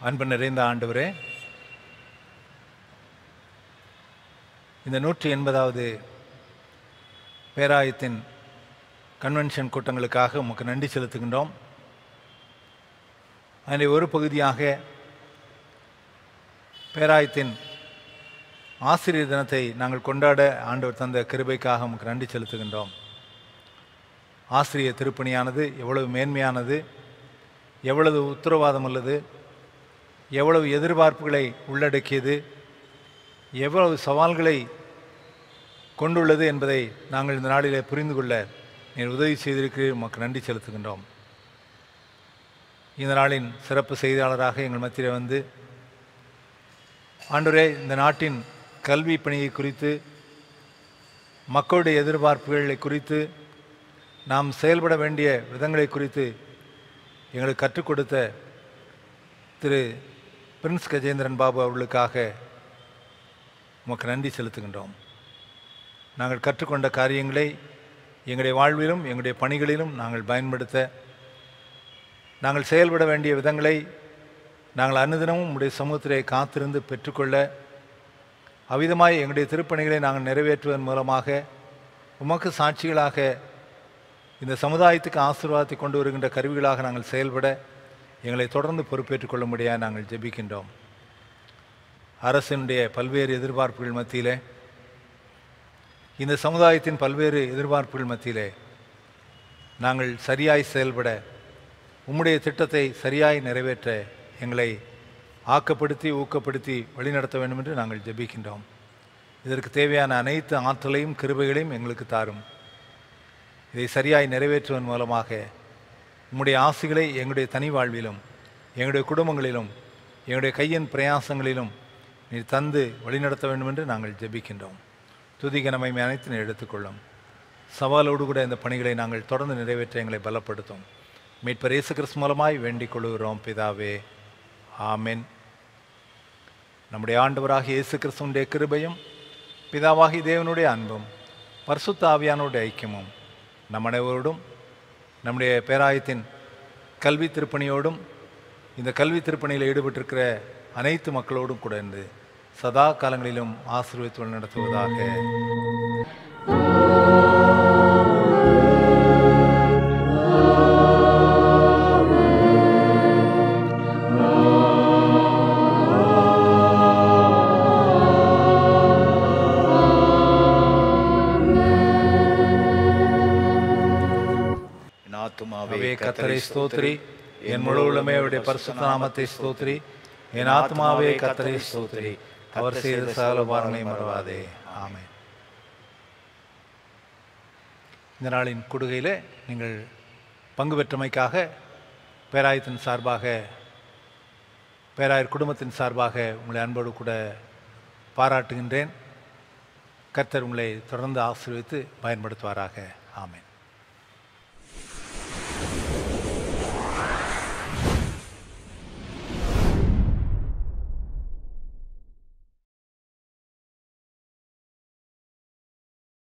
அன்பு நிறைந்த ஆண்டவரே, இந்த 180வது பேராயத்தின் கன்வென்ஷன் கூட்டங்களுக்காக உமக்கு நன்றி செலுத்துகின்றோம். அதில் ஒரு பகுதியாக பேராயத்தின் ஆசிரியர் தினத்தை நாங்கள் கொண்டாட ஆண்டவர் தந்த கிருபைக்காக உமக்கு நன்றி செலுத்துகின்றோம். ஆசிரியர் திருப்பணியானது எவ்வளவு மேன்மையானது, எவ்வளவு உத்தரவாதம் உள்ளது, எவ்வளவு எதிர்பார்ப்புகளை உள்ளடக்கியது, எவ்வளவு சவால்களை கொண்டுள்ளது என்பதை நாங்கள் இந்த நாளிலே புரிந்து கொள்ள நீர் உதவி செய்திருக்கிறீர். உமக்கு நன்றி செலுத்துகின்றோம். இந்த நாளின் சிறப்பு செய்தியாளராக எங்கள் மத்தியில் ஆண்டவரே, இந்த நாட்டின் கல்வி பணியை குறித்து, மக்களுடைய எதிர்பார்ப்புகளை குறித்து, நாம் செயல்பட வேண்டிய விதங்களை குறித்து எங்களுக்கு கற்றுக் கொடுத்த திரு பிரின்ஸ் கஜேந்திரன் பாபு அவர்களுக்காக உமக்கு நன்றி செலுத்துகின்றோம். நாங்கள் கற்றுக்கொண்ட காரியங்களை எங்களுடைய வாழ்விலும் எங்களுடைய பணிகளிலும் நாங்கள் பயன்படுத்த, நாங்கள் செயல்பட வேண்டிய விதங்களை நாங்கள் அனுதினமும் உங்களுடைய சமூகத்திலே காத்திருந்து பெற்றுக்கொள்ள, அவ்விதமாய் எங்களுடைய திருப்பணிகளை நாங்கள் நிறைவேற்றுவதன் மூலமாக உமக்கு சாட்சிகளாக இந்த சமுதாயத்துக்கு ஆசீர்வாதத்தை கொண்டு வருகின்ற கருவிகளாக நாங்கள் செயல்பட எங்களை தொடர்ந்து பொறுப்பேற்றுக் கொள்ள முடியாது நாங்கள் ஜெபிக்கின்றோம். அரசினுடைய பல்வேறு எதிர்பார்ப்புகள் மத்தியிலே, இந்த சமுதாயத்தின் பல்வேறு எதிர்பார்ப்புகள் மத்தியிலே நாங்கள் சரியாய் செயல்பட, உம்முடைய திட்டத்தை சரியாய் நிறைவேற்ற எங்களை ஆக்கப்படுத்தி ஊக்கப்படுத்தி வழிநடத்த வேண்டும் என்று நாங்கள் ஜெபிக்கின்றோம். இதற்கு தேவையான அனைத்து ஆற்றலையும் கிருபைகளையும் எங்களுக்கு தாரும். இதை சரியாய் நிறைவேற்றுவதன் மூலமாக உம்முடைய ஆசைகளை எங்களுடைய தனி வாழ்விலும், எங்களுடைய குடும்பங்களிலும், எங்களுடைய கையின் பிரயாசங்களிலும் நீர் தந்து வழிநடத்த வேண்டும் என்று நாங்கள் ஜெபிக்கின்றோம். துதிக்க நம்மை அனைத்து எடுத்துக்கொள்ளும். சவாலோடு கூட இந்த பணிகளை நாங்கள் தொடர்ந்து நிறைவேற்ற எங்களை பலப்படுத்தும். மீட்பர் இயேசு கிறிஸ்து மூலமாய் வேண்டிக் கொள்கிறோம் பிதாவே, ஆமென். நம்முடைய ஆண்டவராகிய இயேசு கிறிஸ்துவினுடைய கிருபையும் பிதாவாகிய தேவனுடைய அன்பும் பரிசுத்த ஆவியானோருடைய ஐக்கியமும் நம் அனைவரோடும், நம்முடைய பேராயத்தின் கல்வி திருப்பணியோடும், இந்த கல்வி திருப்பணியில் ஈடுபட்டிருக்கிற அனைத்து மக்களோடும் கூட இருந்து சதா காலங்களிலும் ஆசீர்வதித்து நடத்துவதாக. கர்த்தரை ஸ்தோத்திரி, என் முழு உள்ளமே அவருடைய பரிசுத்த நாமத்தை ஸ்தோத்திரி. என் ஆத்மாவே கர்த்தரை ஸ்தோத்திரி, அவர் செய்த சகல உபகாரங்களை மறவாதே. ஆமென். இந்த நாளின் கொடுகையில் நீங்கள் பங்கு பெற்றமைக்காக பேராயத்தின் சார்பாக, பேராயர் குடும்பத்தின் சார்பாக உங்களை அன்போடு கூட பாராட்டுகின்றேன். கர்த்தர் உங்களை தொடர்ந்து ஆசீர்வதித்து பயன்படுத்துவாராக. ஆமென்.